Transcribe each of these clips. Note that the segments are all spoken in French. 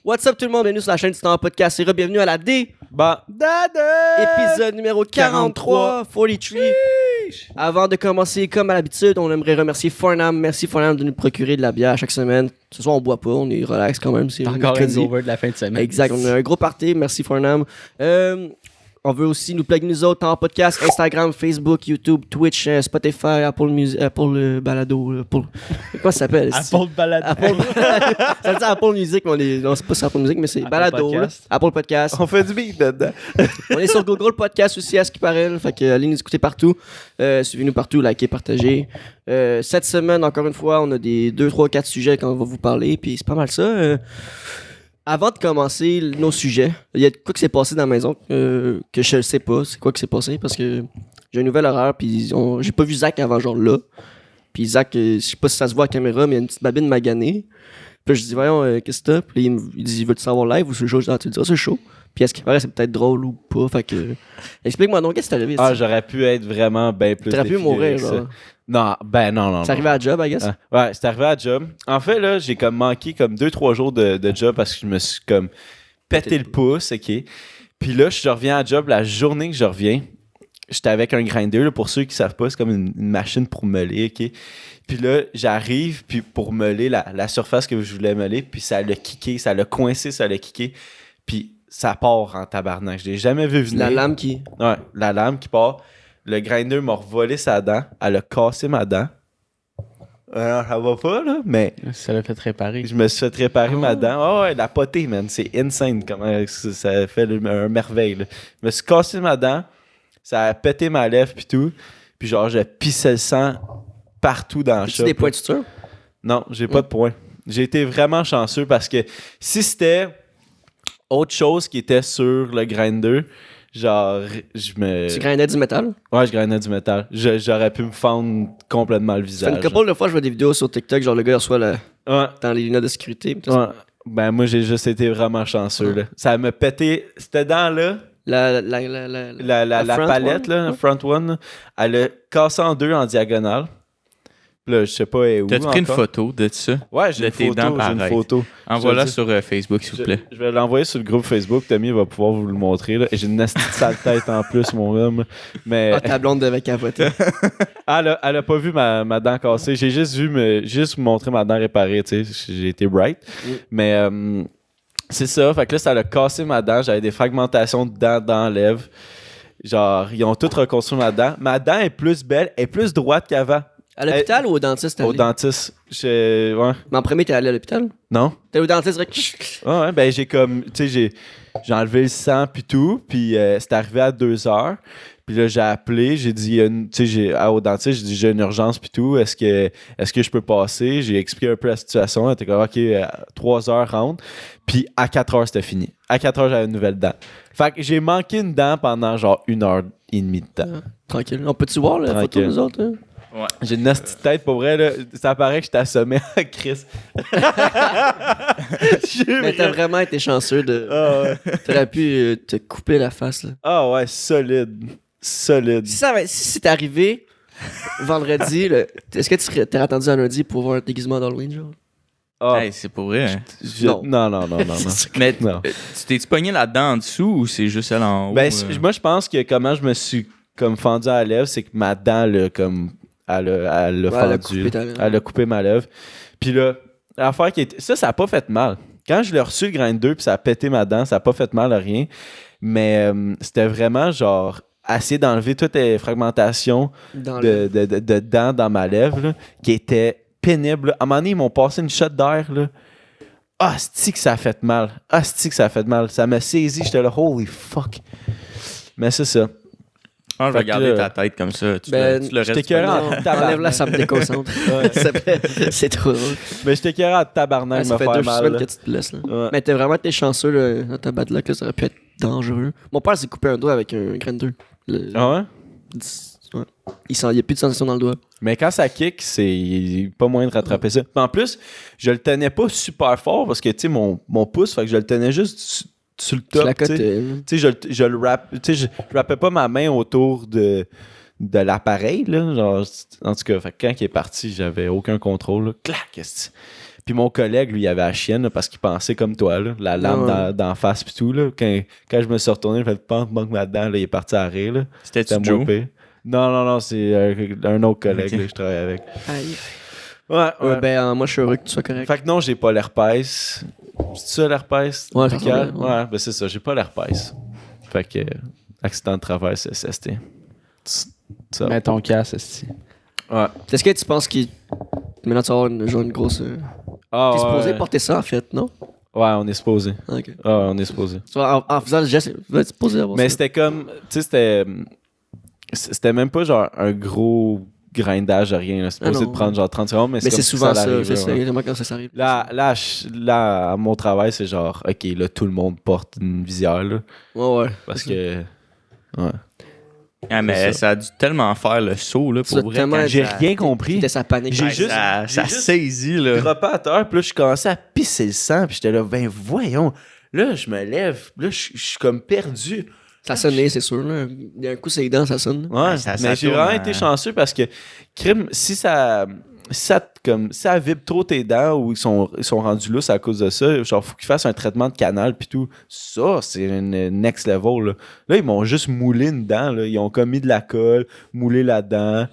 What's up tout le monde, bienvenue sur la chaîne du Temps Podcast. Et bienvenue à la D. Épisode numéro 43, 43. Avant de commencer, comme à l'habitude, on aimerait remercier Farnham. Merci Farnham de nous procurer de la bière chaque semaine. Ce soir, on boit pas, on est relax quand même. C'est encore un over de la fin de semaine. Exact, on a un gros party. Merci Farnham. On veut aussi nous plugger nous autres en podcast, Instagram, Facebook, YouTube, Twitch, Spotify, Apple Balado. Comment ça s'appelle? Apple Balado. Ça veut dire Apple Music, mais non, c'est pas sur Apple Music, mais c'est Apple Balado. Podcast. Apple Podcast. On fait du beat dedans. On est sur Google Podcast aussi, à ce qui paraît. Là, fait que allez nous écouter partout. Suivez-nous partout, likez, partagez. Cette semaine, encore une fois, on a des 2, 3, 4 sujets qu'on va vous parler. Puis c'est pas mal ça. Avant de commencer nos sujets, il y a quoi qui s'est passé dans la maison que je ne sais pas. C'est quoi qui s'est passé parce que j'ai un nouvel horaire. Puis j'ai pas vu Zach avant genre là. Puis Zach, je sais pas si ça se voit à la caméra, mais il y a une petite babine maganée. Puis je dis, voyons, qu'est-ce que t'as? Puis il dit, veux-tu savoir live ou c'est chaud? Tu dis, c'est chaud. Puis est-ce qu'il paraît c'est peut-être drôle ou pas? Fait que. Explique-moi donc, qu'est-ce qui t'est arrivé? Ah, j'aurais pu être vraiment bien plus. T'aurais pu mourir, genre. Non. C'est arrivé à la job, I guess? Ouais, c'est arrivé à la job. En fait, là, j'ai comme manqué comme 2-3 jours de job parce que je me suis comme pété le pouce, OK? Puis là, je reviens à la job la journée que je reviens. J'étais avec un grinder, là, pour ceux qui savent pas, c'est comme une machine pour meuler, OK? Puis là, j'arrive puis pour meuler la surface que je voulais meuler, puis ça l'a kické, ça l'a coincé, ça l'a kické. Puis ça part en tabarnak. Je l'ai jamais vu venir. La lame qui... Ouais, la lame qui part. Le grinder m'a revolé sa dent. Elle a cassé ma dent. Ça va pas, là, mais... Ça l'a fait réparer. Je me suis fait réparer ma dent. Oh, ouais, la potée, man. C'est insane comment ça fait un merveille, là. Je me suis cassé ma dent. Ça a pété ma lèvre pis tout. Puis genre, je pissais le sang partout dans le shop. As-tu des points de suture? Non, j'ai pas de points. J'ai été vraiment chanceux parce que si c'était autre chose qui était sur le grinder, genre, Tu grindais du métal? Ouais, je grindais du métal. J'aurais pu me fendre complètement le Ça fait visage. une couple de fois, je vois des vidéos sur TikTok, genre le gars il reçoit Ouais. dans les lunettes de sécurité. Ouais. Ben, moi, j'ai juste été vraiment chanceux, là. Ça m'a pété. C'était dans là. La front palette, one? là, la front one, là, elle a cassé en deux en diagonale. Puis là, je sais pas où. T'as pris une encore. photo de ça? Ouais, j'ai de une tes photo. dents J'ai une pareilles. photo. Envoie-la sur Facebook, s'il vous plaît. Je vais l'envoyer sur le groupe Facebook. Tommy va pouvoir vous le montrer. Là. Et j'ai une nasty sale tête en plus, mon homme. Mais Ah, ta blonde devait capoter. elle a pas vu ma dent cassée. J'ai juste montré ma dent réparée. Tu sais, j'ai été bright. Mais c'est ça. Fait que là, ça a cassé ma dent. J'avais des fragmentations de dents dans la lèvre. Genre, ils ont tout reconstruit ma dent. Ma dent est plus belle, est plus droite qu'avant. À l'hôpital ou au dentiste? Au dentiste. Ouais. Mais en premier, t'es allé à l'hôpital? Non? T'es au dentiste, Ouais, ben j'ai comme, tu sais, j'ai enlevé le sang puis tout, puis c'est arrivé à 2h. Puis là, j'ai appelé, j'ai dit, tu sais, au dentiste, j'ai dit, j'ai une urgence puis tout, est-ce que je peux passer? J'ai expliqué un peu la situation, elle était comme, OK, 3h rentre. Puis à 4h, c'était fini. À 4h, j'avais une nouvelle dent. Fait que j'ai manqué une dent pendant genre 1h30 de temps. Tranquille. On peut-tu voir la photo Tranquille. des autres? Hein? Ouais. J'ai une nasty tête, pour vrai, là. Ça paraît que je t'assommais à Chris. Mais t'as vraiment été chanceux de... Ah ouais. T'aurais pu te couper la face, là. Ah ouais, solide. Solide. Si c'est arrivé vendredi, là, est-ce que tu t'es attendu à lundi pour voir un déguisement d'Halloween, genre? Ah, Hey, c'est pour vrai, hein? non. Mais Non. tu t'es-tu pogné là-dedans en dessous ou c'est juste celle en haut? Ben, moi, je pense que comment je me suis comme fendu à la lèvre, c'est que ma dent, là, comme, elle l'a fendu. Elle a coupé ma lèvre. Puis là, l'affaire qui était... Ça a pas fait mal. Quand je l'ai reçu, le grinder, puis ça a pété ma dent, ça a pas fait mal à rien. Mais c'était vraiment, genre, essayer d'enlever toutes les fragmentations de dents dans ma lèvre, là, qui étaient pénibles. À un moment donné, ils m'ont passé une shot d'air, là. Ah, c'est que ça a fait mal. Ça m'a saisi. J'étais là, holy fuck. Mais c'est ça. Je vais Fait regarder que, ta tête comme ça. Tu ben, le j'étais restes écœurant. Enlève-la, ça me déconcentre. C'est trop drôle. Mais j'étais carré à tabarnak, Ça me fait faire 2 mal. semaines là. que tu te blesses, là. Ouais. Mais t'as vraiment été chanceux, là, dans ta bad luck, là, ça aurait pu être dangereux. Mon père s'est coupé un doigt avec un grinder. Ah ouais? Ouais. Il n'y a plus de sensation dans le doigt. Mais quand ça kick, c'est pas moyen de rattraper ça. En plus, je le tenais pas super fort parce que, tu sais, mon pouce, fait que je le tenais juste sur le Tu la top, tu sais. cotais. Tu sais, je le wrap, tu sais, je wrappais pas ma main autour de de l'appareil, là. Genre, en tout cas, fait que quand il est parti, j'avais aucun contrôle, là. Clac! Puis mon collègue, lui, il avait la chienne là, parce qu'il pensait comme toi, là, la lame d'en face pis tout. Là. Quand je me suis retourné, j'ai fait manque là-dedans, là, il est parti à rire. Là. C'était Joe? Non, c'est un autre collègue que je travaille avec. Aïe. Ouais. Ben, moi, je suis heureux que tu sois correct. Fait que non, j'ai pas l'herpès. C'est ça l'herpès? Ouais, ouais, ben c'est ça, j'ai pas l'herpès. Fait que accident de travail, c'est SST. Ça. Mets ton casque, c'est. Ouais. Est-ce que tu penses qu'il. Maintenant, tu vas avoir une grosse. T'es supposé porter ça, en fait, non? Ouais, on est supposé. Ok. Ouais, on est supposé. Tu vois, en faisant le geste, tu es supposé avoir ça. Mais c'était comme. Tu sais, c'était même pas genre un gros grindage à rien. C'était supposé de prendre genre 30 secondes, mais c'est souvent ça. C'est ouais. exactement quand ça arrive. Là, à mon travail, c'est genre, OK, là, tout le monde porte une visière, là. Ouais. Parce que. Ouais. Ah, mais ça a dû tellement faire le saut, là, pour vrai. Quand j'ai rien compris. C'était sa panique. J'ai juste saisi, là. droppé à terre, puis là, je commençais à pisser le sang, puis j'étais là, ben voyons. Là, je me lève, là, je suis comme perdu. Ça sonnait, c'est sûr, là. Il y a un coup, c'est les dents, ça sonne. Ouais, mais j'ai vraiment été chanceux parce que, crime, si ça vibre trop tes dents ou ils sont rendus lousses à cause de ça, genre, faut qu'ils fassent un traitement de canal puis tout. Ça, c'est une next level, là. Là, ils m'ont juste moulé une dent, là. Ils ont comme mis de la colle, moulé la dent.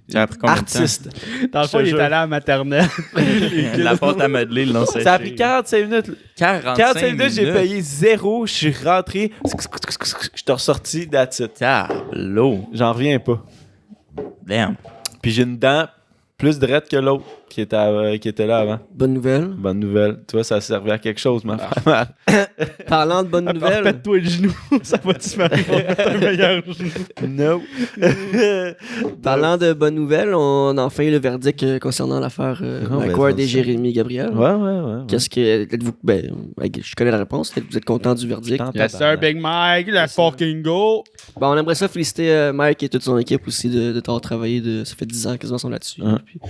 Ça a pris combien Artiste. de temps? Dans le fond, il est allé à la maternelle. La pâte à modeler, le long Ça a pris 45 minutes. 45 minutes, j'ai payé 0. Je suis rentré. Je t'ai ressorti, that's it. Tableau. J'en reviens pas. Damn. Puis j'ai une dent plus droite que l'autre qui était là avant. Bonne nouvelle. Bonne nouvelle. Tu vois, ça servait à quelque chose, ma femme. Parlant de bonnes nouvelles. Pète-toi le genou. Ça va te faire un meilleur genou. No. Parlant de bonnes nouvelles, on a enfin eu le verdict concernant l'affaire McCord et Jérémy Gabriel. Ouais. Qu'est-ce que. Êtes-vous. Ben, je connais la réponse. Vous êtes content du verdict? Yes, sir, Big Mike. Let's fucking go. Bon, on aimerait ça féliciter Mike et toute son équipe aussi de t'avoir travaillé. Ça fait 10 ans quasiment qu'ils sont là-dessus. Puis,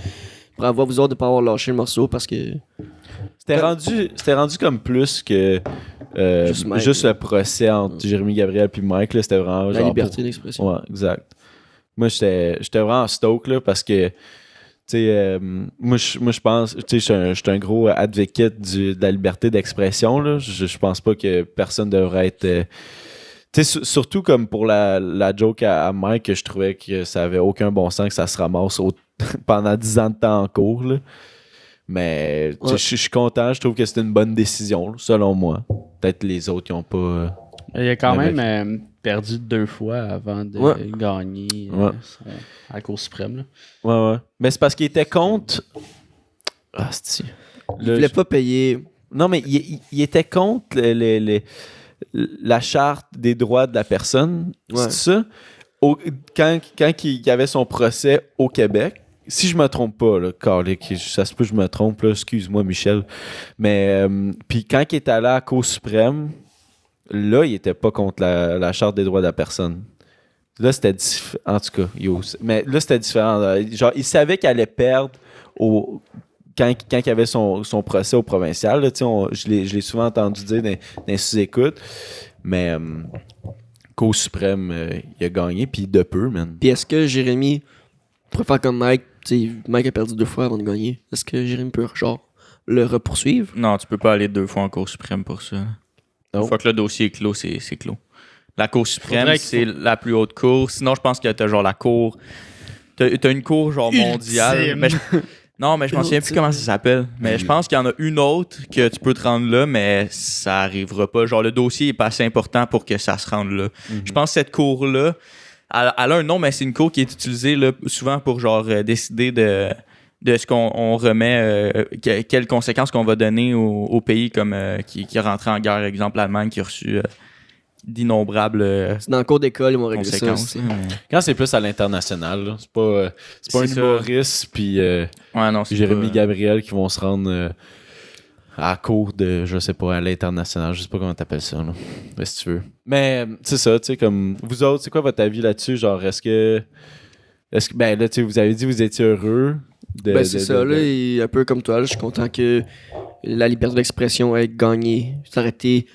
bravo à vous autres de ne pas avoir lâché le morceau parce que. C'était rendu comme plus que juste le procès entre Jérémy Gabriel et Mike. Là, c'était vraiment. La liberté d'expression. Ouais, exact. Moi, j'étais vraiment stoked là, parce que. Moi, je pense, je suis un gros advocate de la liberté d'expression. Là. Je pense pas que personne devrait être. Surtout comme pour la joke à Mike, que je trouvais que ça avait aucun bon sens que ça se ramasse pendant 10 ans de temps en cours. Là. Mais je suis content, je trouve que c'était une bonne décision, là, selon moi. Peut-être les autres, ils n'ont pas. Il a quand même perdu 2 fois avant de gagner à la Cour suprême. Là. Ouais. Mais c'est parce qu'il était contre. Ah, c'est-tu. Il voulait pas payer. Non, mais il était contre la charte des droits de la personne. C'est ça? Quand il y avait son procès au Québec, si je me trompe pas, là, ça se peut que je me trompe, là, excuse-moi Michel, mais puis quand il est allé à la Cour suprême, là, il était pas contre la charte des droits de la personne. Là, c'était différent. En tout cas, mais là, c'était différent. Là. Genre, il savait qu'il allait perdre quand il y avait son procès au provincial. Là, je l'ai souvent entendu dire dans les sous-écoutes. Mais Cour suprême, il a gagné, puis de peu, man. Puis est-ce que Jérémy pourrait faire comme Mike? Mike a perdu 2 fois avant de gagner. Est-ce que Jérémy peut, genre, le repoursuivre? Non, tu peux pas aller 2 fois en Cour suprême pour ça. Une fois que le dossier est clos, c'est clos. La Cour suprême, c'est la plus haute cour. Sinon, je pense que t'as genre la cour... T'as une cour genre mondiale. Mais non, mais je m'en souviens plus comment ça s'appelle. Mais je pense qu'il y en a une autre que tu peux te rendre là, mais ça arrivera pas. Genre, le dossier est pas assez important pour que ça se rende là. Je pense que cette cour-là, elle a un nom, mais c'est une cour qui est utilisée là, souvent pour genre décider de ce qu'on remet, quelles conséquences qu'on va donner au pays comme qui est rentré en guerre, exemple l'Allemagne qui a reçu d'innombrables c'est dans le cours d'école, ils vont régler ça. Quand c'est plus à l'international, là, c'est pas un humoriste puis Jérémy Gabriel qui vont se rendre à la cour de, je sais pas, à l'international, je sais pas comment t'appelles ça, là, si tu veux. Mais c'est ça, tu sais, comme vous autres, c'est quoi votre avis là-dessus? Genre, est-ce que ben là, tu sais, vous avez dit que vous étiez heureux c'est ça, là, et un peu comme toi, là, je suis content que la liberté d'expression ait gagné. Ça aurait été...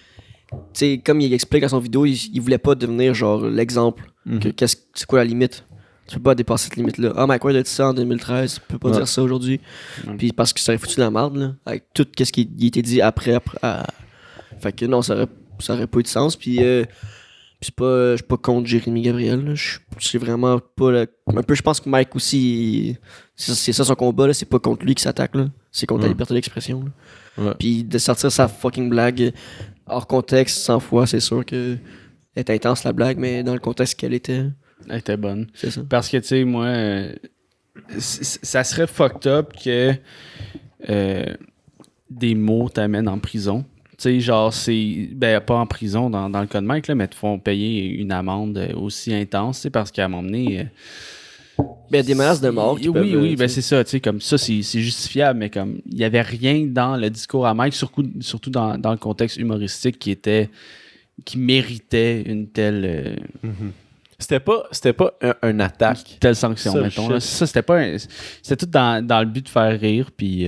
Tu sais, comme il explique dans son vidéo, il voulait pas devenir genre l'exemple. C'est quoi la limite? Tu peux pas dépasser cette limite-là. Ah, Mike Ward a dit ça en 2013, tu peux pas dire ça aujourd'hui. Puis parce que ça aurait foutu la merde, là, avec tout ce qui a été dit après. Fait que non, ça aurait pas eu de sens. Puis je suis pas contre Jérémy Gabriel. C'est vraiment pas. Un peu, je pense que Mike aussi, c'est ça son combat, là, c'est pas contre lui qui s'attaque, là. C'est contre la liberté d'expression. Puis de sortir sa fucking blague hors contexte 100 fois, c'est sûr que elle est intense la blague, mais dans le contexte qu'elle était. Elle était bonne. C'est ça. Parce que, tu sais, moi, ça serait fucked up que des mots t'amènent en prison. Tu sais, genre, c'est. Ben, pas en prison dans le cas de Mike, là, mais te font payer une amende aussi intense, tu sais, parce qu'à un moment donné. Ben, des menaces de mort. Oui, ben c'est ça, tu sais, comme ça, c'est justifiable, mais comme il n'y avait rien dans le discours à Mike, surtout dans le contexte humoristique qui méritait une telle. C'était pas un attaque. Telle sanction, mettons. Là. Ça, c'était tout dans le but de faire rire. Puis,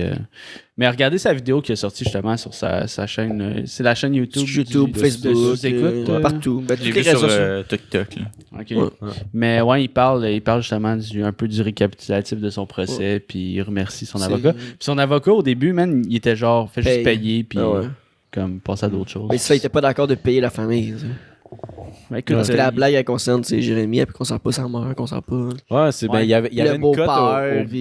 mais regardez sa vidéo qui est sortie justement sur sa chaîne. C'est la chaîne YouTube. Facebook, partout. Ben, j'ai vu sur TikTok. Là. Okay. Ouais. Mais ouais, il parle justement un peu du récapitulatif de son procès. Puis il remercie son avocat. Puis son avocat, au début, man, il était genre, fait juste payer. Puis comme passer à d'autres choses. Mais ça, il était pas d'accord de payer la famille. Parce que la blague, elle concerne Jérémy, elle concerne pas sa mère, concerne pas. Ouais, c'est ben, il y avait une cote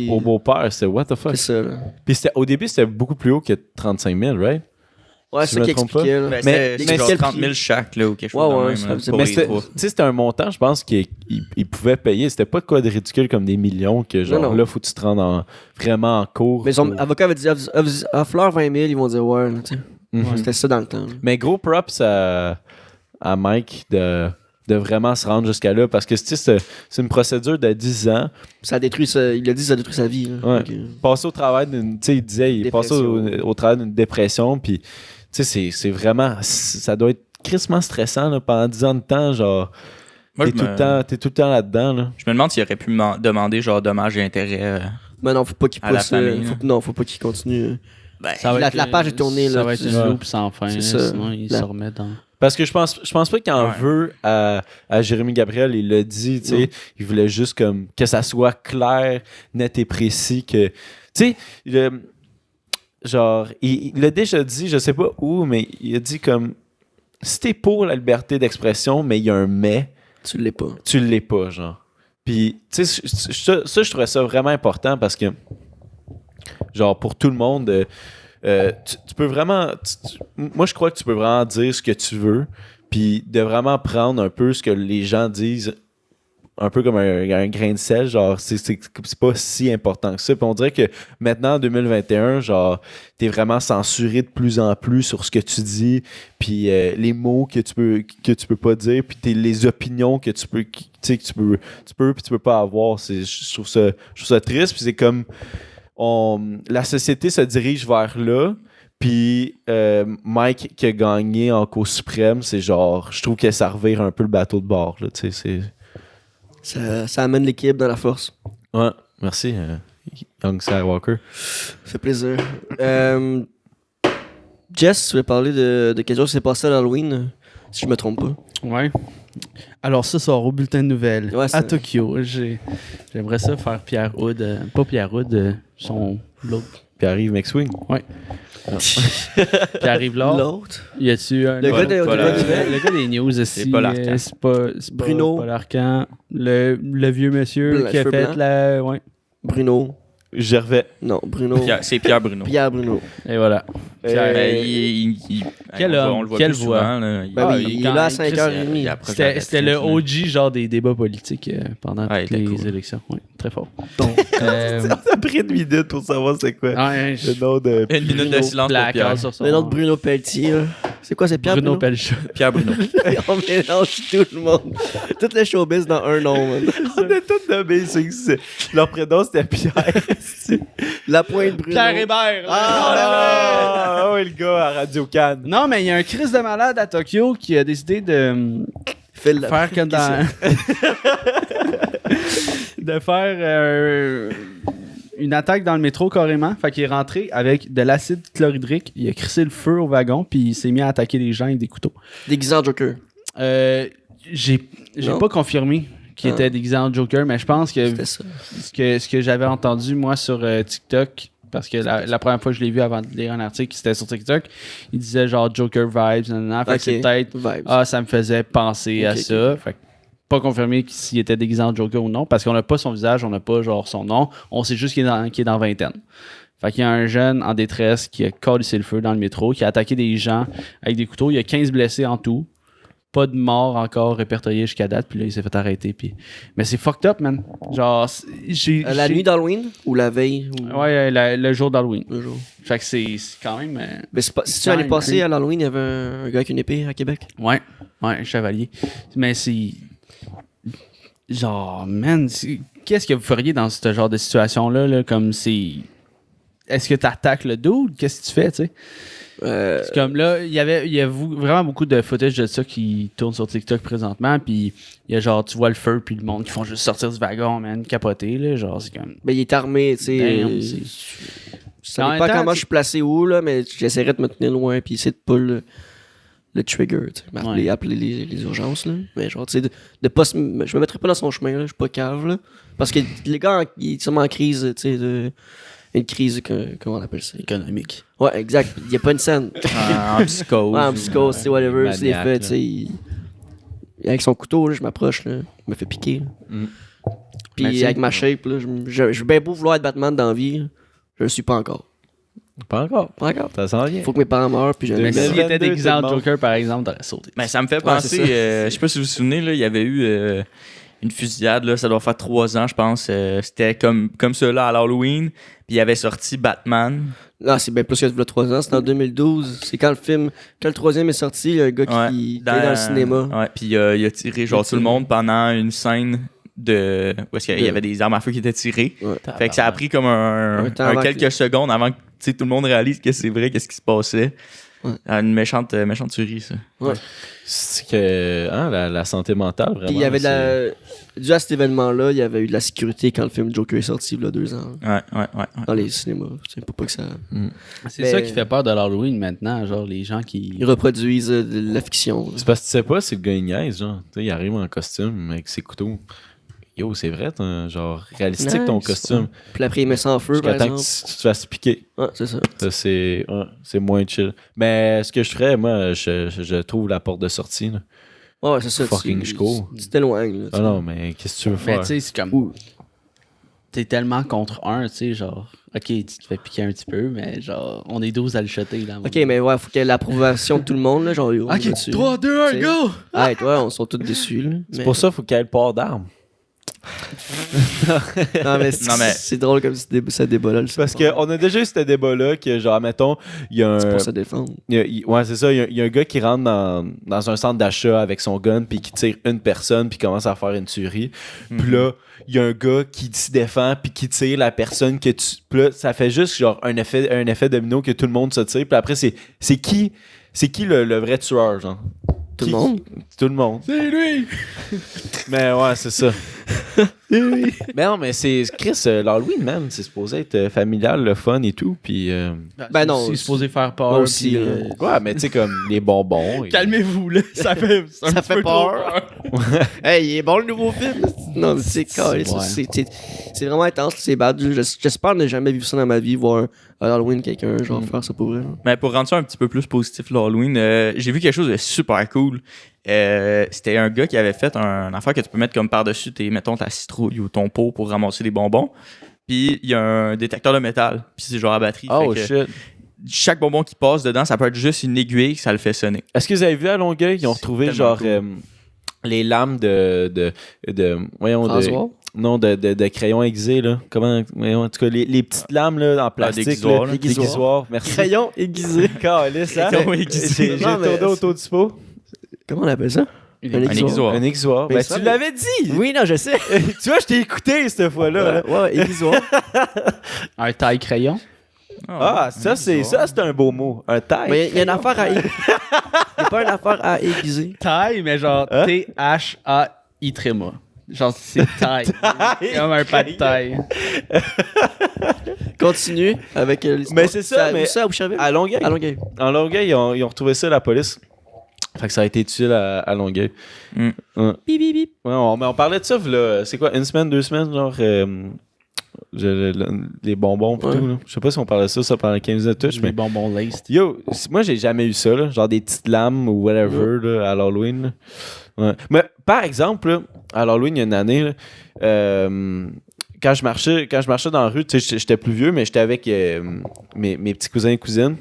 au beau-père, c'était what the fuck. C'est ça, là. Puis au début, c'était beaucoup plus haut que 35 000, right? Ouais, c'est ça qui expliquait. Mais c'était 30 000 chaque, là, ou quelque chose de même. Mais c'était un montant, je pense, qu'il pouvait payer. C'était pas de quoi de ridicule comme des millions que, genre, là, faut que tu te rendes vraiment en cours. Mais son avocat avait dit, à fleur 20 000, ils vont dire, ouais, tu sais. C'était ça dans le temps. Mais gros props à Mike de vraiment se rendre jusqu'à là parce que c'est une procédure de 10 ans. Ça détruit il a dit ça détruit sa vie. Ouais. Passer au travail d'une, tu sais, il disait, il passait au travail d'une dépression, puis tu sais, c'est vraiment, ça doit être crissement stressant là, pendant 10 ans de temps, genre. Moi, t'es tout le temps là-dedans. Là. Je me demande s'il aurait pu demander genre dommages et intérêts. Mais non, faut pas qu'il pousse. Faut pas qu'il continue. Ben, la page est tournée. Ça là, va être une loupe sans fin. Sinon, il se remet dans. Parce que je pense pas qu'il en veut à Jérémy Gabriel. Il l'a dit, tu sais. Il voulait juste comme que ça soit clair, net et précis. Que, tu sais, genre, il l'a déjà dit, je sais pas où, mais il a dit comme si t'es pour la liberté d'expression, mais il y a un mais. Tu l'es pas. Tu l'es pas, genre. Puis, tu sais, ça, je trouvais ça vraiment important parce que, genre, pour tout le monde. Tu peux vraiment... moi, je crois que tu peux vraiment dire ce que tu veux, puis de vraiment prendre un peu ce que les gens disent, un peu comme un grain de sel, genre, c'est pas si important que ça. Puis on dirait que maintenant, en 2021, genre, t'es vraiment censuré de plus en plus sur ce que tu dis, puis les mots que tu peux pas dire, puis les opinions que tu peux puis tu peux pas avoir. Je trouve ça triste, puis c'est comme... la société se dirige vers là, puis Mike qui a gagné en Cour suprême, c'est genre, je trouve que ça revire un peu le bateau de bord, là, tu sais, ça amène l'équipe dans la force. Ouais, merci, Young Skywalker. Ça fait plaisir. Jess, tu veux parler de quelque chose qui s'est passé à l'Halloween, si je me trompe pas. Ouais. Alors, ce soir, au bulletin de nouvelles, ouais, à Tokyo, j'aimerais ça faire Pierre Hood, pas Pierre Hood, l'autre. Pierre-Yves McSwing. Ouais. Pierre-Yves l'autre. Y a-tu un... Le gars des news aussi. C'est pas l'Arcan. C'est pas Bruno. Pas l'Arcan. Le vieux monsieur qui a fait la... Ouais. Bruno. Gervais. Non, Bruno. C'est Pierre Bruno. Pierre Bruno. Et voilà. Quel homme, on le voit quelle voix. Souvent, là. Il est là à 5h30. C'était le OG genre des débats politiques pendant toutes les élections. Oui, très fort. Donc, ça a pris une minute pour savoir c'est quoi le nom de... Une minute de silence pour Pierre. Le nom de Bruno Pelletier. C'est quoi, c'est Pierre Bruno? Pierre Bruno. On mélange tout le monde. Toutes les showbiz dans un nom. Man. On est tous nommés. Leur prénom, c'était Pierre. La pointe Bruno. Pierre Hébert. Ah oui, le gars à Radio Cannes. Non, mais il y a un Chris de malade à Tokyo qui a décidé de faire comme dans... de faire une attaque dans le métro carrément. Fait qu'il est rentré avec de l'acide chlorhydrique. Il a crissé le feu au wagon puis il s'est mis à attaquer les gens avec des couteaux. Déguisé en Joker. J'ai pas confirmé qui était déguisé en Joker, mais je pense que ce que j'avais entendu, moi, sur TikTok, parce que la première fois que je l'ai vu avant de lire un article, c'était sur TikTok, il disait genre Joker vibes, fait que c'est peut-être, ça me faisait penser à ça. Fait que pas confirmé s'il était déguisé en Joker ou non, parce qu'on n'a pas son visage, on n'a pas genre son nom, on sait juste qu'il est dans vingtaine. Fait qu'il y a un jeune en détresse qui a collé le feu dans le métro, qui a attaqué des gens avec des couteaux. Il y a 15 blessés en tout. Pas de mort encore répertorié jusqu'à date. Puis là, il s'est fait arrêter. Puis... Mais c'est fucked up, man. Genre, la nuit d'Halloween ou la veille Ouais, le jour d'Halloween. Le jour. Fait que c'est quand même. Mais si tu allais passer à l'Halloween, il y avait un gars avec une épée à Québec. Ouais, un chevalier. Mais c'est. Genre, man, qu'est-ce que vous feriez dans ce genre de situation-là? Là, comme c'est. Est-ce que tu attaques le dude? Qu'est-ce que tu fais, tu sais? C'est comme là, il y a vraiment beaucoup de footage de ça qui tourne sur TikTok présentement, puis il y a genre, tu vois le feu, puis le monde qui font juste sortir du wagon, man, capoter, là, genre, c'est comme... Ben, il est armé, tu sais. Ça dépend comment je suis placé où, là, mais j'essaierais de me tenir loin, puis essayer de pas le trigger, tu sais, appeler les urgences, là. Mais genre, tu sais, de pas je me mettrais pas dans son chemin, là, je suis pas cave, là. Parce que les gars, ils sont en crise, tu sais, une crise, comment on appelle ça? Économique. Ouais, exact. Il n'y a pas une scène. En psychose. Ouais, en psychose, c'est whatever. C'est fait, tu sais. Avec son couteau, là, je m'approche, là. Il me fait piquer. Puis avec ma shape, là, je suis bien beau vouloir être Batman dans la vie. Là. Je le suis pas encore. Pas encore. Ça s'en vient. Faut que mes parents meurent. Puis mais s'il était déguisé en Joker, par exemple, t'aurais sauté. Mais ça me fait penser, je sais pas si vous vous souvenez, là, il y avait eu une fusillade, là, ça doit faire 3 ans, je pense. C'était comme ça là, à l'Halloween. Puis il avait sorti Batman. Là, c'est bien plus que 3 ans. C'était en 2012. C'est quand le troisième est sorti, il y a un gars qui est dans le cinéma. Ouais, puis il a tiré genre tout le monde pendant une scène où est-ce qu'il y avait des armes à feu qui étaient tirées. Ouais. Fait que ça a pris comme un quelques secondes avant que tout le monde réalise que c'est vrai, qu'est-ce qui se passait. Ouais. Une méchante tuerie, ça. Ouais. C'est que la santé mentale, vraiment. Puis il y avait dû à cet événement-là, il y avait eu de la sécurité quand le film Joker est sorti il y a 2 ans. Ouais. Dans les cinémas. C'est pas que ça. C'est ça qui fait peur de l'Halloween maintenant, genre les gens qui. Ils reproduisent de la fiction. C'est parce que tu sais pas, c'est le gars il niaise, genre. Tu sais, il arrive en costume avec ses couteaux. Yo, c'est vrai, genre réalistique ton costume. Puis après, il met ça en feu, par exemple. Que tu te fasses piquer. Ouais, c'est ça. C'est moins chill. Mais ce que je ferais, moi, je trouve la porte de sortie. Là. Ouais, c'est ça. Fucking je cours. Tu t'éloignes. Ah non, mais qu'est-ce que tu veux faire? Mais tu sais, c'est comme... T'es tellement contre un, tu sais, genre... OK, tu te fais piquer un petit peu, mais genre, on est 12 à le shotter, là. OK, mais ouais, faut qu'il y ait l'approbation de tout le monde, là, genre... OK, 3, 2, 1, go! Ouais, toi, on sont tous déçus, là. C'est pour ça qu'il faut qu'il y ait le port d'armes. non mais c'est drôle comme ce débat-là. Parce qu'on a déjà eu ce débat-là que genre, mettons, il y a un... C'est pour se défendre. Ouais, c'est ça. Il y a un gars qui rentre dans un centre d'achat avec son gun puis qui tire une personne puis commence à faire une tuerie. Puis là, il y a un gars qui se défend puis qui tire la personne que tu... Puis là, ça fait juste genre un effet domino que tout le monde se tire. Puis après, c'est qui le vrai tueur, genre? Tout le monde? Tout le monde. C'est lui! Mais ouais, c'est ça. Mais non, mais c'est Chris, l'Halloween, man, c'est supposé être familial, le fun et tout, puis... Ben non, c'est supposé faire peur aussi. Ouais, mais tu sais, comme les bonbons... Calmez-vous, là, ça fait peur. Hey, il est bon le nouveau film? Non, mais c'est vraiment intense, c'est bad. J'espère ne jamais vivre ça dans ma vie, voir un Halloween quelqu'un, genre faire ça pour vrai. Mais pour rendre ça un petit peu plus positif, l'Halloween, j'ai vu quelque chose de super cool. C'était un gars qui avait fait un affaire que tu peux mettre comme par-dessus mettons ta citrouille ou ton pot pour ramasser des bonbons. Puis il y a un détecteur de métal. Puis c'est genre à batterie. Oh shit. Chaque bonbon qui passe dedans, ça peut être juste une aiguille, ça le fait sonner. Est-ce que vous avez vu à Longueuil, ils ont retrouvé genre les lames de crayons aiguisés, là. Comment, en tout cas, les petites lames là, en plastique. Déguisoires. Merci. Crayon aiguisé. Crayon aiguisé. J'ai tourné autour du pot. Comment on appelle ça? Un aiguisoir. Un aiguisoir. Ben, tu l'avais dit! Oui, non, je sais. Tu vois, je t'ai écouté cette fois-là. Ouais, aiguisoir. Un taille-crayon. Ça, c'est un beau mot. Un taille. Mais il y a une affaire à aiguiser. Il n'y a pas une affaire à aiguiser. Taille, mais genre T-H-A-I tréma. Genre, c'est taille. Comme un pas de taille. Continue avec l'histoire. Mais c'est ça, mais ça à Boucherville? À Longueuil. En Longueuil, ils ont retrouvé ça, la police. Fait que ça a été utile à Longueuil. Bip, bip, bip. Ouais, on parlait de ça, là, c'est quoi, une semaine, 2 semaines, genre, les bonbons pis tout, là. Je sais pas si on parlait de ça pendant 15 minutes touch, mais... Les bonbons laced. Yo, moi, j'ai jamais eu ça, là, genre des petites lames ou whatever, là, à l'Halloween, là. Ouais. Mais, par exemple, là, à l'Halloween, il y a une année, là, quand je marchais dans la rue, tu sais, j'étais plus vieux, mais j'étais avec mes petits cousins et cousines.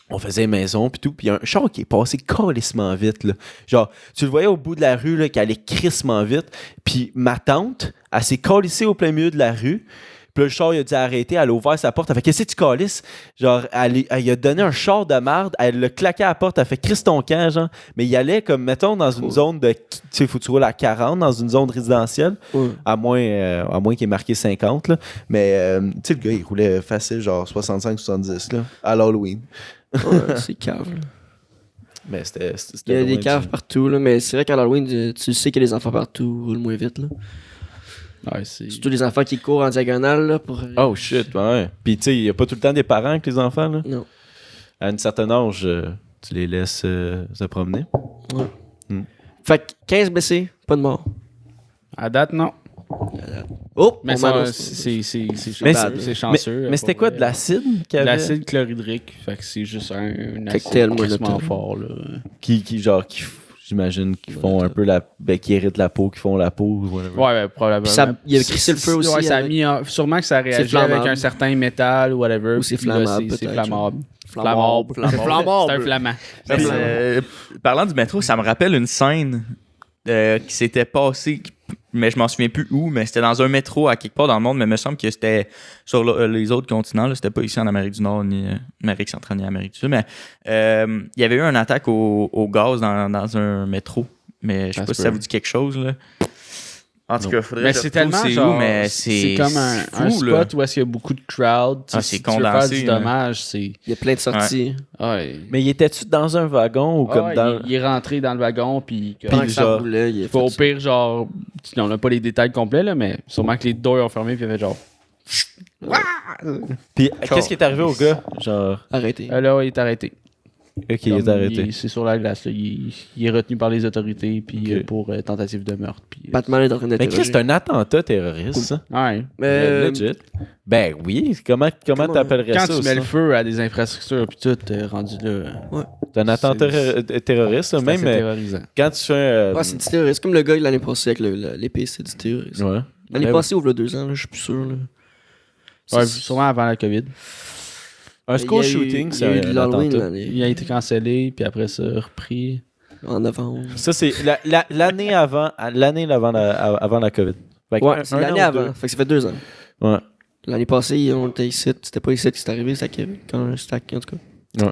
On faisait maison pis tout, pis il y a un char qui est passé calissement vite, là. Genre, tu le voyais au bout de la rue, là, qui allait crissement vite, puis ma tante, elle s'est calissée au plein milieu de la rue, puis le char, il a dû arrêter, elle a ouvert sa porte, elle fait « Qu'est-ce que tu calisses? » Genre, elle a donné un char de merde, elle l'a claqué à la porte, elle fait « Crisse ton camp, genre. » Mais il allait comme, mettons, dans une zone de, tu sais, faut que tu roules à 40, dans une zone résidentielle, à moins qu'il ait marqué 50, là. Mais, tu sais, le gars, il roulait facile, genre 65-70, là, à l'Halloween. Ouais, c'est cave. Mais c'était il y a des caves partout, là, mais c'est vrai qu'à l'Halloween, tu sais qu'il y a des enfants partout, roulent moins vite. Là. Ouais, surtout les enfants qui courent en diagonale. Là, pour... Oh shit, ouais. Puis tu sais, il n'y a pas tout le temps des parents avec les enfants. Là. Non. À un certain âge, tu les laisses se promener. Ouais. Fait que 15 blessés, pas de mort. À date, non. Oh, mais c'est chanceux. Mais c'était quoi, de l'acide? De l'acide chlorhydrique. Fait que c'est juste un acide extrêmement fort. Là. Qui j'imagine, qui font un peu qui irritent la peau, qui font la peau. Ouais, probablement. Il a crissé le feu aussi. Ouais, ça a mis sûrement que ça réagit avec un certain métal ou whatever. Ou c'est flammable. C'est flammable. C'est un flammant. Parlant du métro, ça me rappelle une scène qui s'était passée, mais je m'en souviens plus où, mais c'était dans un métro à quelque part dans le monde, mais il me semble que c'était sur les autres continents, là, c'était pas ici en Amérique du Nord, ni Amérique centrale, ni Amérique du Sud, mais il y avait eu une attaque au gaz dans un métro, mais je sais pas si ça vous dit quelque chose, là. En tout cas, mais c'est tellement genre, mais c'est comme un spot là. Où est-ce qu'il y a beaucoup de crowd. C'est condensé. Tu veux faire du dommage, il y a plein de sorties. Ouais. Mais il était-tu dans un wagon ou comme dans... Il est rentré dans le wagon puis ça roulait, il au pire, genre, on n'a pas les détails complets, là, mais sûrement que les doors ont fermé puis il y avait genre... Puis qu'est-ce qui est arrivé au gars? Genre... Arrêté. Là, il est arrêté. Ok, il est arrêté. C'est sur la glace. Là. Il est retenu par les autorités puis pour tentative de meurtre. Puis, Batman est en train d'interroger. Mais c'est un attentat terroriste, ça? Ouais. Mais legit. Ben oui. Comment t'appellerais ça? Quand tu mets le feu à des infrastructures puis tout, t'es rendu là. Ouais. C'est un attentat terroriste, ça. Même terrorisant. Quand tu fais ouais, c'est du terrorisme. Comme le gars l'année passée avec l'épée, c'est du terrorisme. Ouais. L'année passée, ouvre 2 ans, je suis plus sûr. Là. Ouais, sûrement avant la COVID. Un school shooting, c'est un attentat. Il a été cancellé, puis après ça, repris. En novembre. Ça, c'est l'année avant la COVID. Ouais, c'est l'année avant. Fait que ça fait 2 ans. Ouais. L'année passée, on était ici. C'était pas ici que c'est arrivé, c'était quand c'était en tout cas.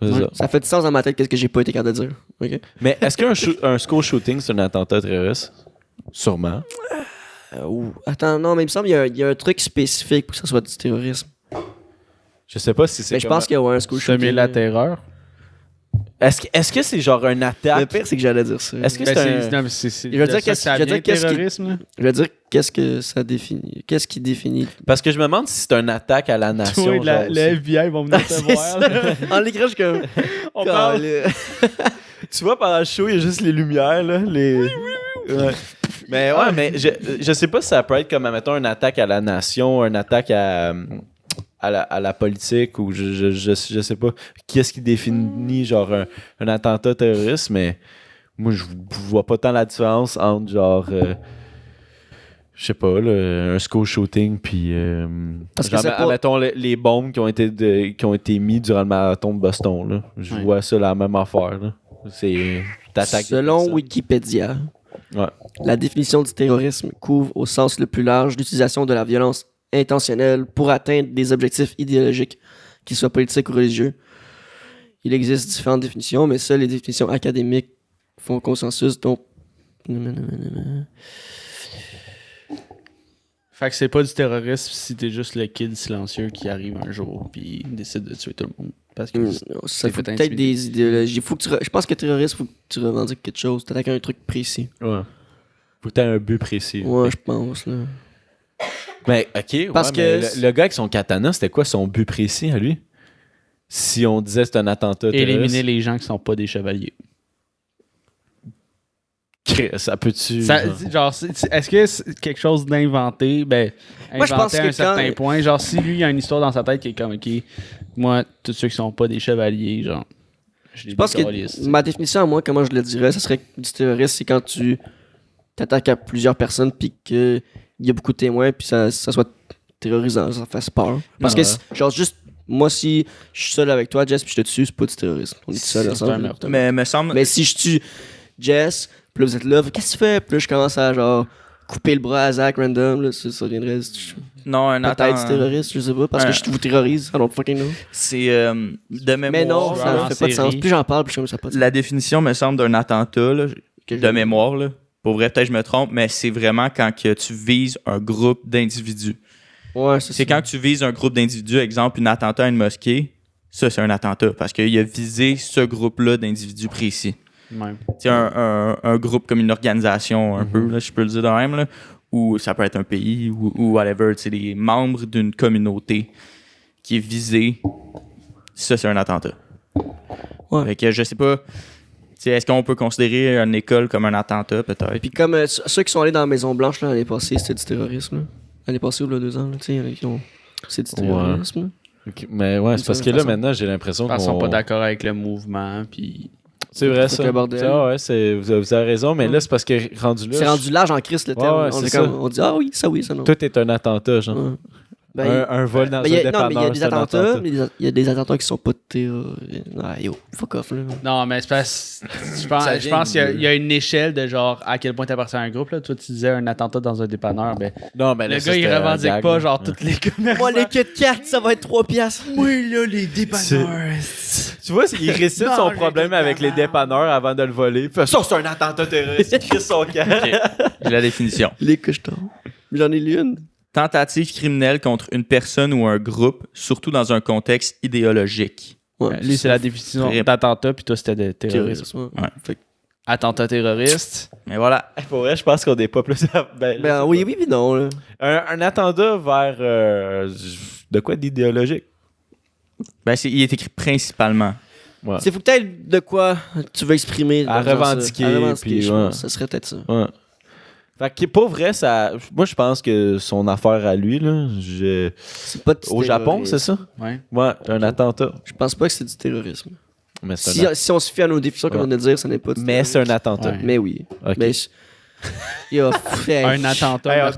Ouais. Ça fait du sens dans ma tête, qu'est-ce que j'ai pas été capable de dire. Okay? Mais est-ce qu'un school shooting, c'est un attentat terroriste? Sûrement. Attends, non, mais il me semble qu'il y a un truc spécifique pour que ça soit du terrorisme. Je sais pas si c'est. Mais je pense qu'il y a un school shooting. Semer la terreur. Est-ce que c'est genre un attaque? Le pire, c'est que j'allais dire ça. Est-ce que c'est un... Je veux dire qu'est-ce que ça définit? Qu'est-ce qui définit? Parce que je me demande si c'est une attaque à la nation. Toi, le FBI vont venir te voir. En l'écran, je suis comme... On parle. Tu vois, pendant le show, il y a juste les lumières, là. Oui. Ouais. Mais ouais, mais je sais pas si ça peut être comme, mettons, une attaque à la nation, une attaque à la politique, ou je sais pas qu'est-ce qui définit genre un attentat terroriste, mais moi je vois pas tant la différence entre genre je sais pas là, un school shooting puis parce que genre, mettons les bombes qui ont été mises durant le marathon de Boston là. Je vois ça la même affaire là. C'est selon Wikipédia. Ouais. La définition du terrorisme couvre au sens le plus large l'utilisation de la violence intentionnelle pour atteindre des objectifs idéologiques, qu'ils soient politiques ou religieux. Il existe différentes définitions, mais seules les définitions académiques font consensus, donc... Fait que c'est pas du terrorisme si t'es juste le kid silencieux qui arrive un jour puis décide de tuer tout le monde. Parce que ça fait peut-être des idéologies. Je pense que terroriste, faut que tu revendiques quelque chose. T'attaques un truc précis. Ouais. Faut que t'aies un but précis. Ouais, je pense, là. Mais, ok, parce que le gars avec son katana, c'était quoi son but précis à lui? Si on disait que c'est un attentat terroriste. Éliminer les gens qui sont pas des chevaliers. Ça peut-tu... Est-ce que c'est quelque chose d'inventé? Ben, moi, je pense à un certain point. Genre, si lui, il a une histoire dans sa tête qui est comme, OK, moi, tous ceux qui sont pas des chevaliers, genre... Je pense que ma définition à moi, comment je le dirais, ça serait que du terroriste, c'est quand tu t'attaques à plusieurs personnes puis qu'il y a beaucoup de témoins puis ça soit terrorisant, ça fasse peur. Parce que, genre, juste, moi, si je suis seul avec toi, Jess, puis je te tue, c'est pas du terrorisme. On est seul ensemble. Mais si je tue Jess, puis là, vous êtes là, qu'est-ce que tu fais? Puis là, je commence à, genre, couper le bras à Zach random, là, ça viendrait... Non, un peut-être du terroriste, je sais pas, parce que je vous terrorise, I don't fucking know. C'est de mémoire. Mais non, ça fait pas de sens. Plus j'en parle, plus ça pas de sens. La définition, me semble, d'un attentat, là, de mémoire, là. Pour vrai, peut-être je me trompe, mais c'est vraiment quand que tu vises un groupe d'individus. Ouais, c'est quand tu vises un groupe d'individus, exemple, un attentat à une mosquée, ça, c'est un attentat, parce qu'il a visé ce groupe-là d'individus précis. C'est un groupe comme une organisation, un peu, là, je peux le dire de même, là, ou ça peut être un pays, ou whatever, c'est les membres d'une communauté qui est visée, ça, c'est un attentat. Ouais. Fait que je sais pas... Est-ce qu'on peut considérer une école comme un attentat, peut-être? Puis comme ceux qui sont allés dans la Maison-Blanche l'année passée, c'était du terrorisme. Là. L'année passée ou là, 2 ans, il y en a qui ont... C'est du terrorisme. Ouais. Okay. Mais ouais, c'est parce que là, maintenant, j'ai l'impression qu'ils sont pas d'accord avec le mouvement, puis... C'est vrai, ça. Vous avez raison, mais là, c'est parce que rendu là... C'est rendu large en Christ, le terme. On dit, ah oui, ça non. Tout est un attentat, genre. Ouais. Un vol dans un dépanneur, il y a des attentats, mais il y a des attentats qui sont pas fuck off, là. Non, mais c'est parce je pense qu'il y a une échelle de genre à quel point t'appartiens à un groupe, là. Toi, tu disais un attentat dans un dépanneur, ben... Non, mais le gars, il revendique pas, genre, toutes les commerçants. Moi, les Kit Kat, ça va être 3 piastres. Oui, là, les dépanneurs. Tu vois, il récite son problème avec les dépanneurs avant de le voler. Ça, c'est un attentat terroriste. Il crie son camp. J'ai la définition. Les couchetons. J'en ai lu une. Tentative criminelle contre une personne ou un groupe, surtout dans un contexte idéologique. Ouais, lui, c'est la définition d'attentat, puis toi, c'était de terrorisme. Ouais. Fait... Attentat terroriste. Mais voilà. Pour vrai, je pense qu'on n'est pas plus... oui, mais non. Là. Un attentat vers... de quoi d'idéologique? Il est écrit principalement. Ouais. C'est peut-être de quoi tu veux exprimer. À revendiquer. Puis, ça serait peut-être ça. Ouais. Fait que pas vrai, ça. Moi, je pense que son affaire à lui, là. C'est pas au Japon, c'est ça? Ouais. Ouais, un attentat. Je pense pas que c'est du terrorisme. Mais si on se fie à nos définitions qu'on vient de dire, ça n'est pas du terrorisme. Mais c'est un attentat. Ouais. Mais oui. Okay. Mais un attentat.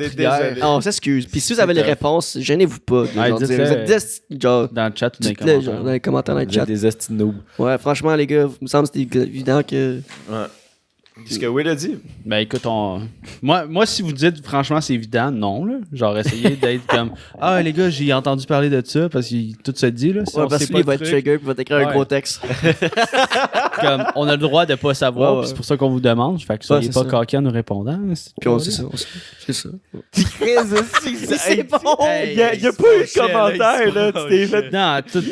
On s'excuse. Puis si vous avez les réponses, gênez-vous pas. Vous êtes genre dans le chat ou dans les commentaires dans le chat. Des estinous. Ouais, franchement, les gars, il me semble que c'était évident que. Ouais. Qu'est-ce que Will a dit? Ben écoute, moi, si vous dites franchement c'est évident, non, là. Genre essayer d'être comme ah les gars, j'ai entendu parler de ça parce que tout se dit là. Si parce qu'il va être trigger et va t'écrire un gros texte. Comme on a le droit de pas savoir, c'est pour ça qu'on vous demande. Fait que soyez pas coquin en nous répondant. Puis on sait ça. C'est ça. C'est bon! Il n'y a pas eu de commentaire là. Tu t'es fait. Non, tout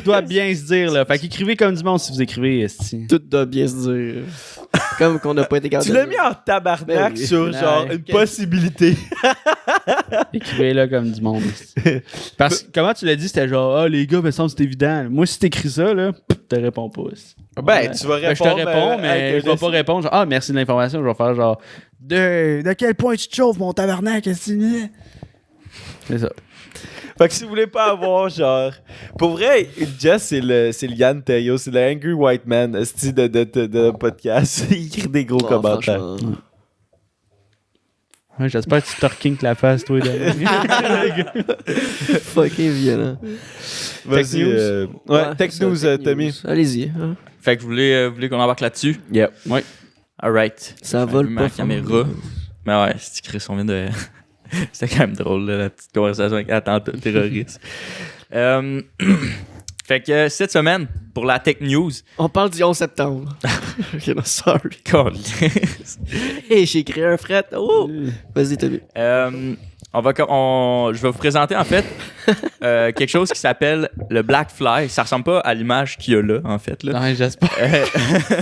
doit bien se dire là. Fait qu'écrivez comme du monde si vous écrivez. Tout doit bien se dire. Comme qu'on n'a pas été gardé. Tu l'as mis en tabarnak sur genre une possibilité. Écrivez-le comme du monde. Parce que comment tu l'as dit, c'était genre les gars, me semble c'est évident. Moi, si t'écris ça, là, tu te réponds pas. Tu vas répondre. Je te réponds, mais je vais pas répondre. Genre, merci de l'information. Je vais faire genre de quel point tu te chauffes, mon tabarnak, c'est ça. Fait que si vous voulez pas avoir genre... Pour vrai, Jess, c'est le Yann Teyo, c'est le Angry White Man de podcast. Il écrit des gros commentaires. Ouais, j'espère que tu torkink la face, toi. Fucking violent. Vas-y. Tech News, Tommy. Allez-y. Fait que vous voulez qu'on embarque là-dessus? Yeah. Ouais. Alright. Ça vole pas. Ma caméra. Mais ouais, c'est Chris, on vient de... C'était quand même drôle, là, la petite conversation avec attentat terroriste. Fait que cette semaine, pour la Tech News... On parle du 11 septembre. Ok, non, sorry. Hey, j'ai créé un fret. Oh! Vas-y, t'as vu. Je vais vous présenter, en fait, quelque chose qui s'appelle le Black Fly. Ça ressemble pas à l'image qu'il y a là, en fait. Là. Non, j'espère.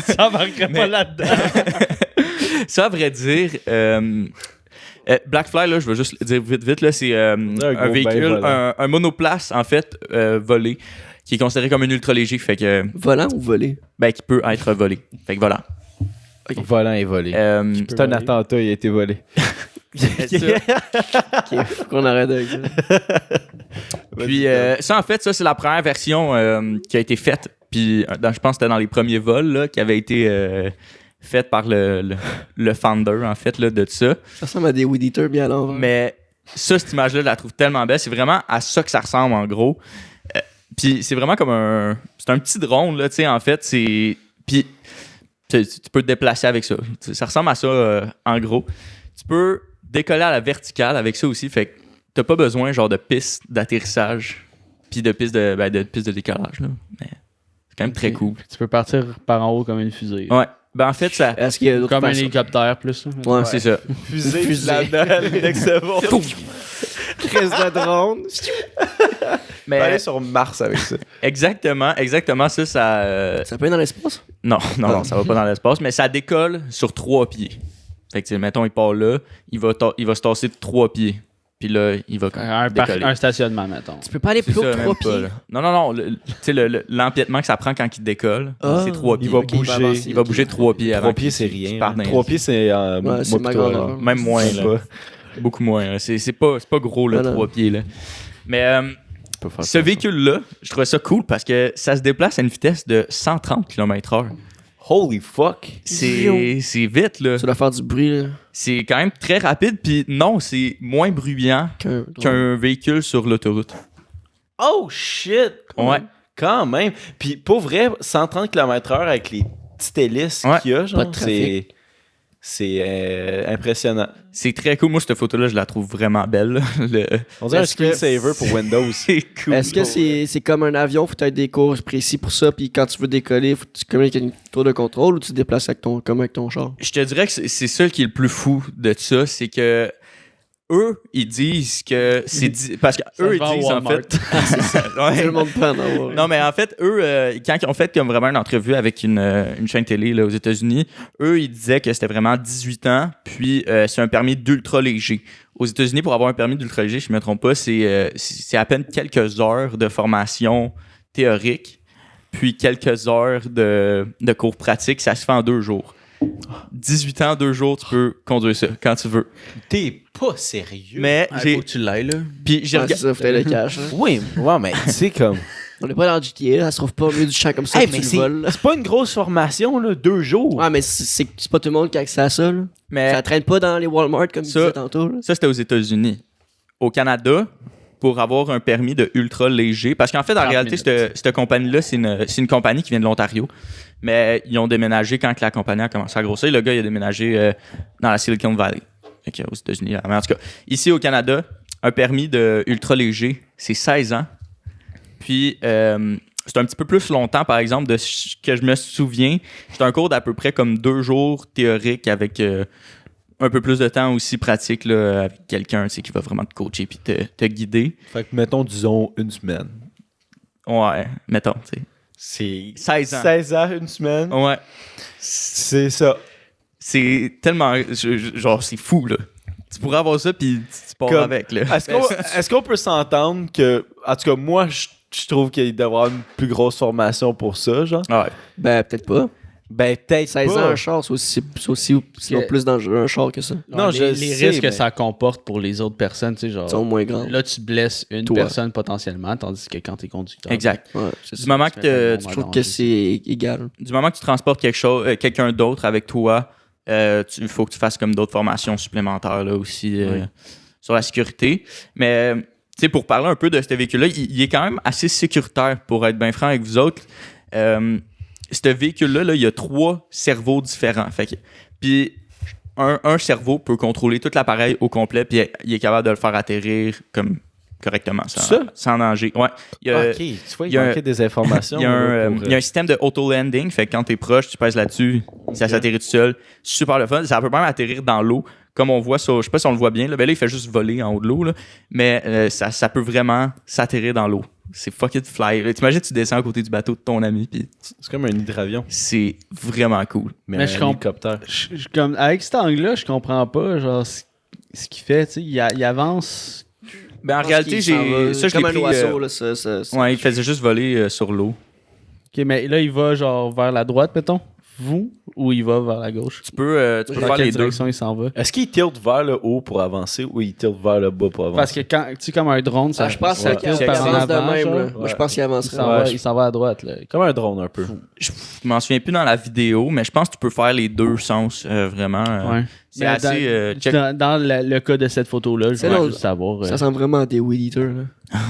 Ça embarquerait pas là-dedans. Ça, à vrai dire... Black Fly, là, je veux juste dire vite, là, c'est un véhicule, un monoplace, en fait, volé, qui est considéré comme un ultra léger. Fait que, volant ou volé? Ben, qui peut être volé. Fait que voilà. Okay. Volant et volé. C'est un attentat, il a été volé. Okay, faut qu'on arrête avec ça. Puis ça, en fait, ça, c'est la première version qui a été faite. Puis je pense que c'était dans les premiers vols là, qui avait été faite par le founder, en fait, là, de ça. Ça ressemble à des Weed Eaters bien à l'envers. Mais ça, cette image-là, je la trouve tellement belle. C'est vraiment à ça que ça ressemble, en gros. Puis c'est vraiment comme c'est un petit drone, là, tu sais, en fait. Puis tu peux te déplacer avec ça. Ça ressemble à ça, en gros. Tu peux décoller à la verticale avec ça aussi. Fait que t'as pas besoin, genre, de pistes d'atterrissage puis de pistes de décollage, là. Mais c'est quand même très cool. Tu peux partir par en haut comme une fusée. Ouais. Ben, en fait, ça... Est-ce qu'il y a comme un hélicoptère, plus. Là. Ouais, c'est ça. Fusée là-dedans, dès que c'est bon. Crise de drone. Mais... aller sur Mars avec ça. Exactement, ça... Ça peut aller dans l'espace? Non, ça va pas dans l'espace, mais ça décolle sur 3 pieds. Fait que, mettons, il part là, il va se tasser de 3 pieds. Puis là, il va décoller. Un stationnement, mettons. Tu peux pas aller plus haut que 3 pieds? Non. Tu sais, l'empiètement que ça prend quand il décolle, c'est 3 pieds. Il va bouger 3 pieds avant. 3 pieds, c'est rien. 3 pieds, c'est même moins. Là. Beaucoup moins. C'est pas gros, là, 3 pieds. Là. Mais ce véhicule-là, je trouvais ça cool parce que ça se déplace à une vitesse de 130 km/h. Holy fuck! C'est vite, là. Ça doit faire du bruit, là. C'est quand même très rapide, puis non, c'est moins bruyant qu'un véhicule sur l'autoroute. Oh shit! Ouais. Quand même. Puis pour vrai, 130 km/h avec les petites hélices qu'il y a, genre, c'est impressionnant. C'est très cool. Moi, cette photo-là, je la trouve vraiment belle. On dirait un screensaver pour Windows. C'est cool. Est-ce que c'est comme un avion, faut être des cours précis pour ça, puis quand tu veux décoller, faut que tu communiques avec une tour de contrôle ou tu te déplaces comme avec ton char? Je te dirais que c'est ça qui est le plus fou de ça, c'est que eux, ils disent que c'est... Parce qu'eux, ils disent, en fait... C'est ça. Ouais. Tout le monde prend. Non, mais en fait, eux, quand ils ont fait comme vraiment une entrevue avec une chaîne télé là, aux États-Unis, eux, ils disaient que c'était vraiment 18 ans, puis c'est un permis d'ultra léger. Aux États-Unis, pour avoir un permis d'ultra léger, je ne me trompe pas, c'est à peine quelques heures de formation théorique, puis quelques heures de cours pratiques. Ça se fait en 2 jours. 18 ans, 2 jours, tu peux conduire ça quand tu veux. T'es pas sérieux. Mais faut que tu l'ailles, là. Puis j'ai regardé. Ça, faut le cash. Hein. Oui, ouais, mais c'est comme. On est pas dans GTA, ça se trouve pas au milieu du champ comme ça. Hey, mais c'est pas une grosse formation, là, 2 jours. Ouais, mais c'est pas tout le monde qui a accès à ça, là. Mais ça traîne pas dans les Walmart comme tu disais tantôt. Là. Ça, c'était aux États-Unis. Au Canada, pour avoir un permis de ultra léger, parce qu'en fait, en réalité, cette compagnie-là, c'est une compagnie qui vient de l'Ontario. Mais ils ont déménagé quand la compagnie a commencé à grossir. Le gars, il a déménagé dans la Silicon Valley. Okay, aux États-Unis. Mais en tout cas, ici au Canada, un permis de ultra léger, c'est 16 ans. Puis, c'est un petit peu plus longtemps, par exemple, de ce que je me souviens. C'est un cours d'à peu près comme 2 jours théorique avec un peu plus de temps aussi pratique là, avec quelqu'un qui va vraiment te coacher puis te guider. Fait que, mettons, disons, 1 semaine. Ouais, mettons, tu sais. C'est 16 ans. 16 ans, 1 semaine. Ouais. C'est ça. C'est tellement... genre, c'est fou, là. Tu pourrais avoir ça, puis tu pars comme, avec, là. Est-ce qu'on peut s'entendre que... En tout cas, moi, je trouve qu'il doit y avoir une plus grosse formation pour ça, genre. Ouais. Ben, peut-être pas. Ben, peut-être 16 pas. ans, un char, c'est aussi sinon plus dangereux un char que ça. Non, les risques que ça comporte pour les autres personnes, tu sais, genre... sont moins grands. Là, tu blesses une personne potentiellement, tandis que quand t'es conducteur... Exact. Ouais, du moment que je trouve que c'est égal. Du moment que tu transportes quelqu'un d'autre avec toi, il faut que tu fasses comme d'autres formations supplémentaires, là, aussi, sur la sécurité. Mais... tu sais, pour parler un peu de ce véhicule-là, il est quand même assez sécuritaire, pour être bien franc avec vous autres. Ce véhicule-là, là, il y a 3 cerveaux différents. Puis un cerveau peut contrôler tout l'appareil au complet, puis il est capable de le faire atterrir comme correctement, sans danger. Ouais. OK, tu vois, il manquait des informations. Il y a un système de auto-landing, fait que quand tu es proche, tu pèses là-dessus, ça s'atterrit tout seul. Super le fun. Ça peut même atterrir dans l'eau. Comme on voit sur, je sais pas si on le voit bien, là, ben là, il fait juste voler en haut de l'eau, là, mais ça peut vraiment s'atterrir dans l'eau. C'est fucking fly. T'imagines, tu descends à côté du bateau de ton ami. Pis c'est comme un hydravion. C'est vraiment cool. Mais un hélicoptère. Comme, avec cet angle-là, je comprends pas genre ce qu'il fait. Il avance. Ben, en réalité, ça, je l'ai pris. Oiseau, là, ouais, il faisait juste voler sur l'eau. Ok, mais là, il va genre vers la droite, mettons. vous ou il va vers la gauche? Tu peux faire les deux. Il s'en va. Est-ce qu'il tilte vers le haut pour avancer ou il tilte vers le bas pour avancer? Parce que quand tu comme un drone, ça. Je pense qu'il avance de même. Moi, je pense qu'il avancerait. Il s'en va à droite. Là. Comme un drone un peu. Je m'en souviens plus dans la vidéo, mais je pense que tu peux faire les deux sens vraiment. Ouais. C'est assez check. Dans le cas de cette photo-là, je veux juste savoir. Ça ressemble vraiment à des weed eaters, là.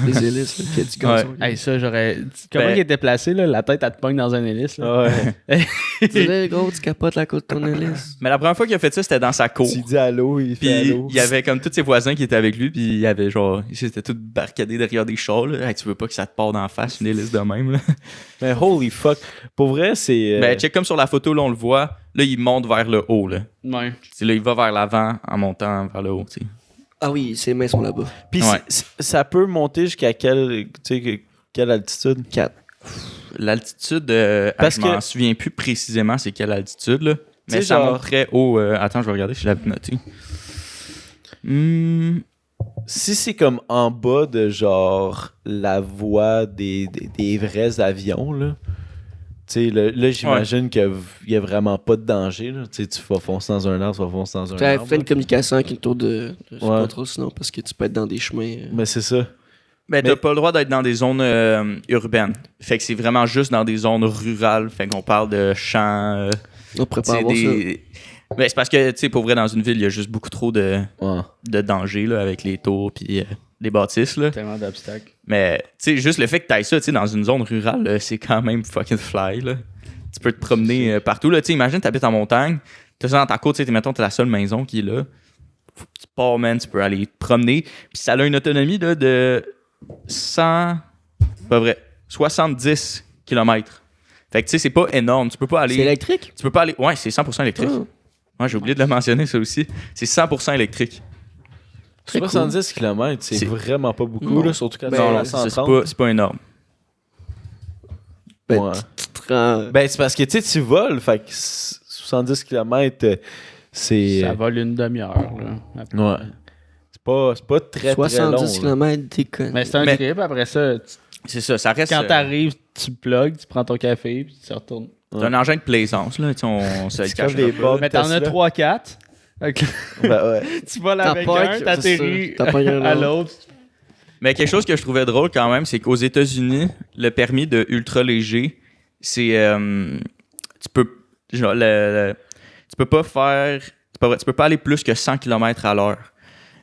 Des hélices, là, qui a du gazon. Hey, ça, j'aurais. Comment il était placé, là? La tête, elle te pogne dans un hélice. Là. Ouais. Tu sais, gros, tu capotes la côte de ton hélice. Mais la première fois qu'il a fait ça, c'était dans sa cour. Tu dis allô, il fait allô. Il y avait comme tous ses voisins qui étaient avec lui, puis il y avait genre. Ils étaient tous barricadés derrière des chars, là. Hey, tu veux pas que ça te part d'en face, une hélice de même, là. Mais holy fuck. Pour vrai, c'est. Ben, check comme sur la photo, là, on le voit. Là, il monte vers le haut, là. Ouais. C'est là, il va vers l'avant en montant vers le haut, tu sais. Ah oui, ses mains sont là-bas. Puis ça peut monter jusqu'à quelle altitude? 4. L'altitude, je m'en souviens plus précisément c'est quelle altitude, là. Mais ça monte très haut. Attends, je vais regarder si je l'avais noté. Si c'est comme en bas de genre la voie des vrais avions, là. Tu sais, là, j'imagine qu'il n'y a vraiment pas de danger. Là. Tu vas foncer dans un arbre, tu vas foncer dans un arbre. Tu fais une communication avec une tour de... Je sais pas trop sinon, parce que tu peux être dans des chemins... Mais c'est ça. Ben, t'as pas le droit d'être dans des zones urbaines. Fait que c'est vraiment juste dans des zones rurales. Fait qu'on parle de champs... On prépare ça. Ben, c'est parce que, tu sais, pour vrai, dans une ville, il y a juste beaucoup trop de danger là, avec les tours puis les bâtisses. Là. Tellement d'obstacles. Mais, tu sais, juste le fait que tu ailles ça, tu sais, dans une zone rurale, là, c'est quand même fucking fly, là. Tu peux te promener partout, là. Tu sais, imagine, t'habites en montagne, t'as ça dans ta côte, tu sais, mettons, t'es la seule maison qui est là. Tu pars, man, tu peux aller te promener. Puis ça a une autonomie, là, de 70 km. Fait que, tu sais, c'est pas énorme. Tu peux pas aller... C'est électrique? Tu peux pas aller... Ouais, c'est 100% électrique. Oh. Ouais, j'ai oublié de le mentionner, ça aussi. C'est 100% électrique. 70 km, c'est vraiment pas beaucoup, là, surtout quand dans la 130. C'est pas énorme. Ben, c'est parce que tu voles, fait que 70 km, c'est... Ça vole une demi-heure, là. Ouais. C'est pas très, très long. 70 km, t'es con. Mais c'est un trip, après ça... C'est ça, ça reste... Quand t'arrives, tu plugs, tu prends ton café, puis tu retournes. C'est un engin de plaisance, là. On se le cache des pas. Mais t'en as 3-4. Okay. Ben ouais. Tu voles avec un, t'atterris à l'autre. Mais quelque chose que je trouvais drôle quand même, c'est qu'aux États-Unis, le permis de ultra léger, c'est tu peux pas faire, tu peux pas aller plus que 100 km/h.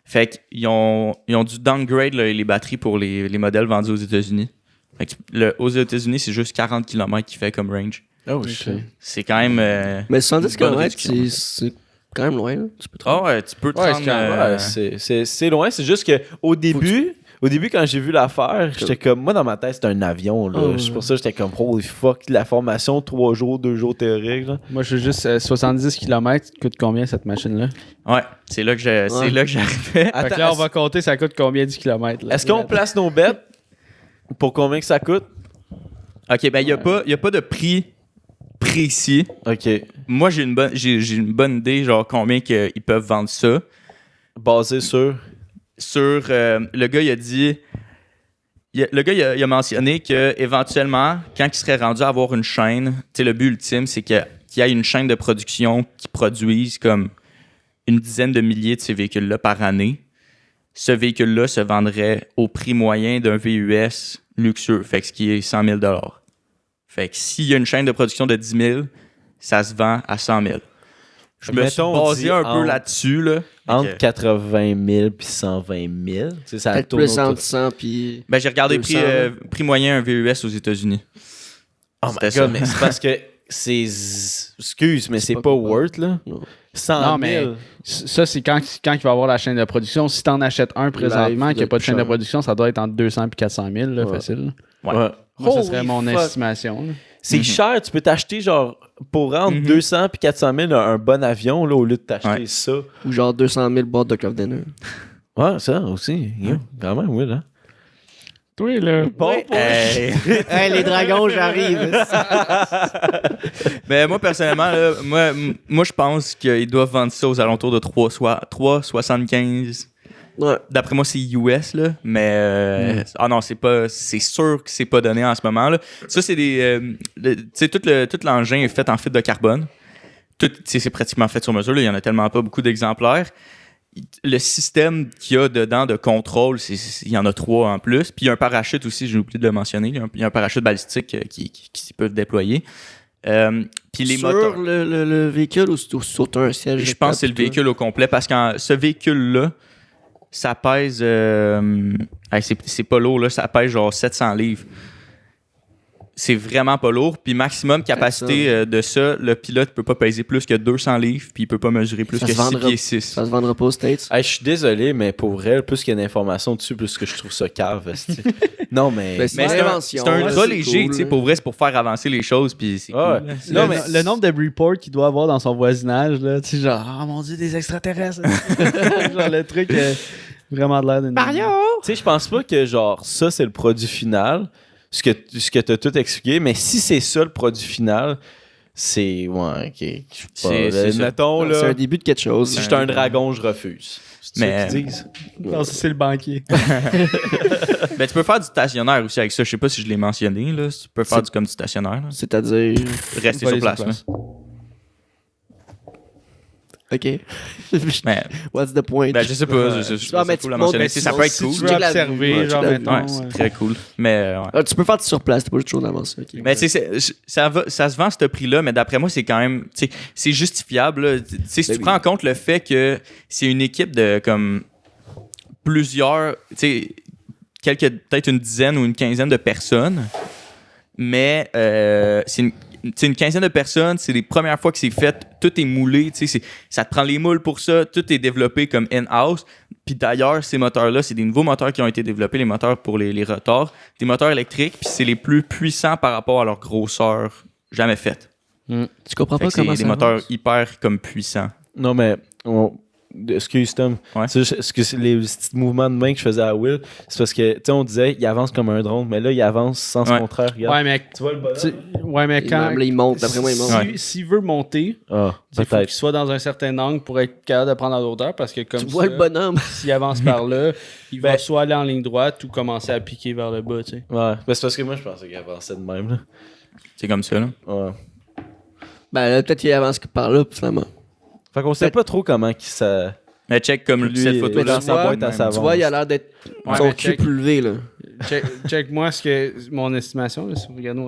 Fait qu'ils ont dû downgrade les batteries pour les modèles vendus aux États-Unis. Fait que aux États-Unis, c'est juste 40 km qu'il fait comme range. Oh shit. C'est quand même mais 70 km, c'est quand même loin, là. Tu peux te rendre. ouais, tu peux te rendre... c'est loin, c'est juste que au début, quand j'ai vu l'affaire, j'étais comme, moi dans ma tête, c'était un avion, là. C'est pour ça que j'étais comme, holy fuck, la formation, 3 jours, 2 jours théoriques, là. Moi, je suis juste 70 km, coûte combien cette machine-là? Ouais, c'est là que j'arrivais. Attends, là, on va compter, ça coûte combien 10 km, là? Est-ce qu'on place nos bêtes pour combien que ça coûte? Ok, ben, il y a pas de prix précis. Ok. Moi, j'ai une bonne idée, genre combien ils peuvent vendre ça. Basé sur le gars, il a dit... Le gars, il a mentionné qu'éventuellement, quand il serait rendu à avoir une chaîne, tu sais, le but ultime, c'est qu'il y ait une chaîne de production qui produise comme une dizaine de milliers de ces véhicules-là par année. Ce véhicule-là se vendrait au prix moyen d'un VUS luxueux, fait que ce qui est 100 000 $. Fait que s'il y a une chaîne de production de 10 000, ça se vend à 100 000. Je me suis basé un peu là-dessus. Là. Entre 80 000 puis 120 000. Ça peut-être plus entre 100 puis... Ben, j'ai regardé prix moyen un VUS aux États-Unis. Oh my God, mais c'est parce que c'est... Excuse, mais c'est pas worth, là. 100 000. Non, mais ça, c'est quand il va avoir la chaîne de production. Si t'en achètes un présentement qui n'a pas de chaîne de production, ça doit être entre 200 et 400 000, là, facile. Ouais. Moi, ça serait mon estimation. Là. C'est cher. Tu peux t'acheter, genre, pour rendre 200 et 400 000 un bon avion, là, au lieu de t'acheter ça. Ou genre 200 000 boîtes de Club Dinner. Ouais, ça aussi. Quand même, oui, là. Toi, là. Bon, hey, les dragons, j'arrive. Mais moi, personnellement, là, moi je pense qu'ils doivent vendre ça aux alentours de 3,75 Ouais. D'après moi, c'est US, là. Mais. Ah non, c'est sûr que c'est pas donné en ce moment, là. Ça, c'est des. Tu sais, tout l'engin est fait en fibre de carbone. C'est pratiquement fait sur mesure, là. Il y en a tellement pas beaucoup d'exemplaires. Le système qu'il y a dedans de contrôle, il y en a 3 en plus. Puis il y a un parachute aussi, j'ai oublié de le mentionner. Il y a un parachute balistique qui peut déployer. Puis les sur moteurs. Le véhicule ou sur un siège? Je pense que c'est le véhicule au complet parce que ce véhicule-là, ça pèse. C'est pas lourd, là, ça pèse genre 700 livres. C'est vraiment pas lourd. Puis maximum capacité de ça, le pilote peut pas peser plus que 200 livres, puis il peut pas mesurer plus que 6 pieds 6. Ça se vendra pas aux States. Je suis désolé, mais pour vrai, plus qu'il y a d'informations dessus, plus que je trouve ça cave. Non, mais c'est un ultra léger, cool, pour vrai, c'est pour faire avancer les choses, puis c'est cool. Non, mais le nombre de reports qu'il doit avoir dans son voisinage, là, tu sais, genre, oh mon Dieu, des extraterrestres. Genre, le truc vraiment de l'air d'une... Tu sais, je pense pas que, genre, ça, c'est le produit final. Ce que tu as tout expliqué, mais si c'est ça le produit final, c'est. Ouais, ok. Mettons, là. C'est un début de quelque chose. Si j'étais un dragon, je refuse. C'est ça qu'ils disent. Non, c'est le banquier. Ben, tu peux faire du stationnaire aussi avec ça. Je sais pas si je l'ai mentionné. Là. Tu peux faire comme du stationnaire. Là. C'est-à-dire. Rester sur place. OK. Mais, what's the point? Ben, je sais pas. Mais tu la mentionner. Ça peut être cool. Si tu veux observer, genre, mettons. C'est très cool. Mais, tu peux faire sur place, t'es pas toujours d'avance. Okay. Mais ça se vend à ce prix-là, mais d'après moi, c'est quand même. C'est justifiable. Si tu prends en compte le fait que c'est une équipe de comme plusieurs. Peut-être une dizaine ou une quinzaine de personnes, mais c'est une quinzaine de personnes, c'est les premières fois que c'est fait, tout est moulé, ça te prend les moules pour ça, tout est développé comme in-house. Puis d'ailleurs, ces moteurs-là, c'est des nouveaux moteurs qui ont été développés, les moteurs pour les rotors, des moteurs électriques, puis c'est les plus puissants par rapport à leur grosseur jamais faites. Tu comprends pas comment ça c'est des moteurs hyper comme puissants. Non, mais... Excuse Tom. Ouais. C'est les petits mouvements de main que je faisais à Will, c'est parce que tu sais, on disait il avance comme un drone, mais là il avance sens contraire. Regarde. Ouais, mais tu vois le bonhomme. Mais quand il monte, d'après moi il monte. S'il veut monter, il faut qu'il soit dans un certain angle pour être capable de prendre la hauteur, parce que comme tu vois le bonhomme. S'il avance par là, il va soit aller en ligne droite ou commencer à piquer vers le bas, tu sais. Ouais, c'est parce que moi je pensais qu'il avançait de même là. C'est comme ça là. Ouais. Ben là peut-être qu'il avance par là finalement. Fait qu'on sait pas trop comment qu'il ça. Mais check comme lui, cette photo-là, ça boîte à savon. Tu vois, il a l'air d'être son cul plus levé, là. Check moi mon estimation, là, si vous regardez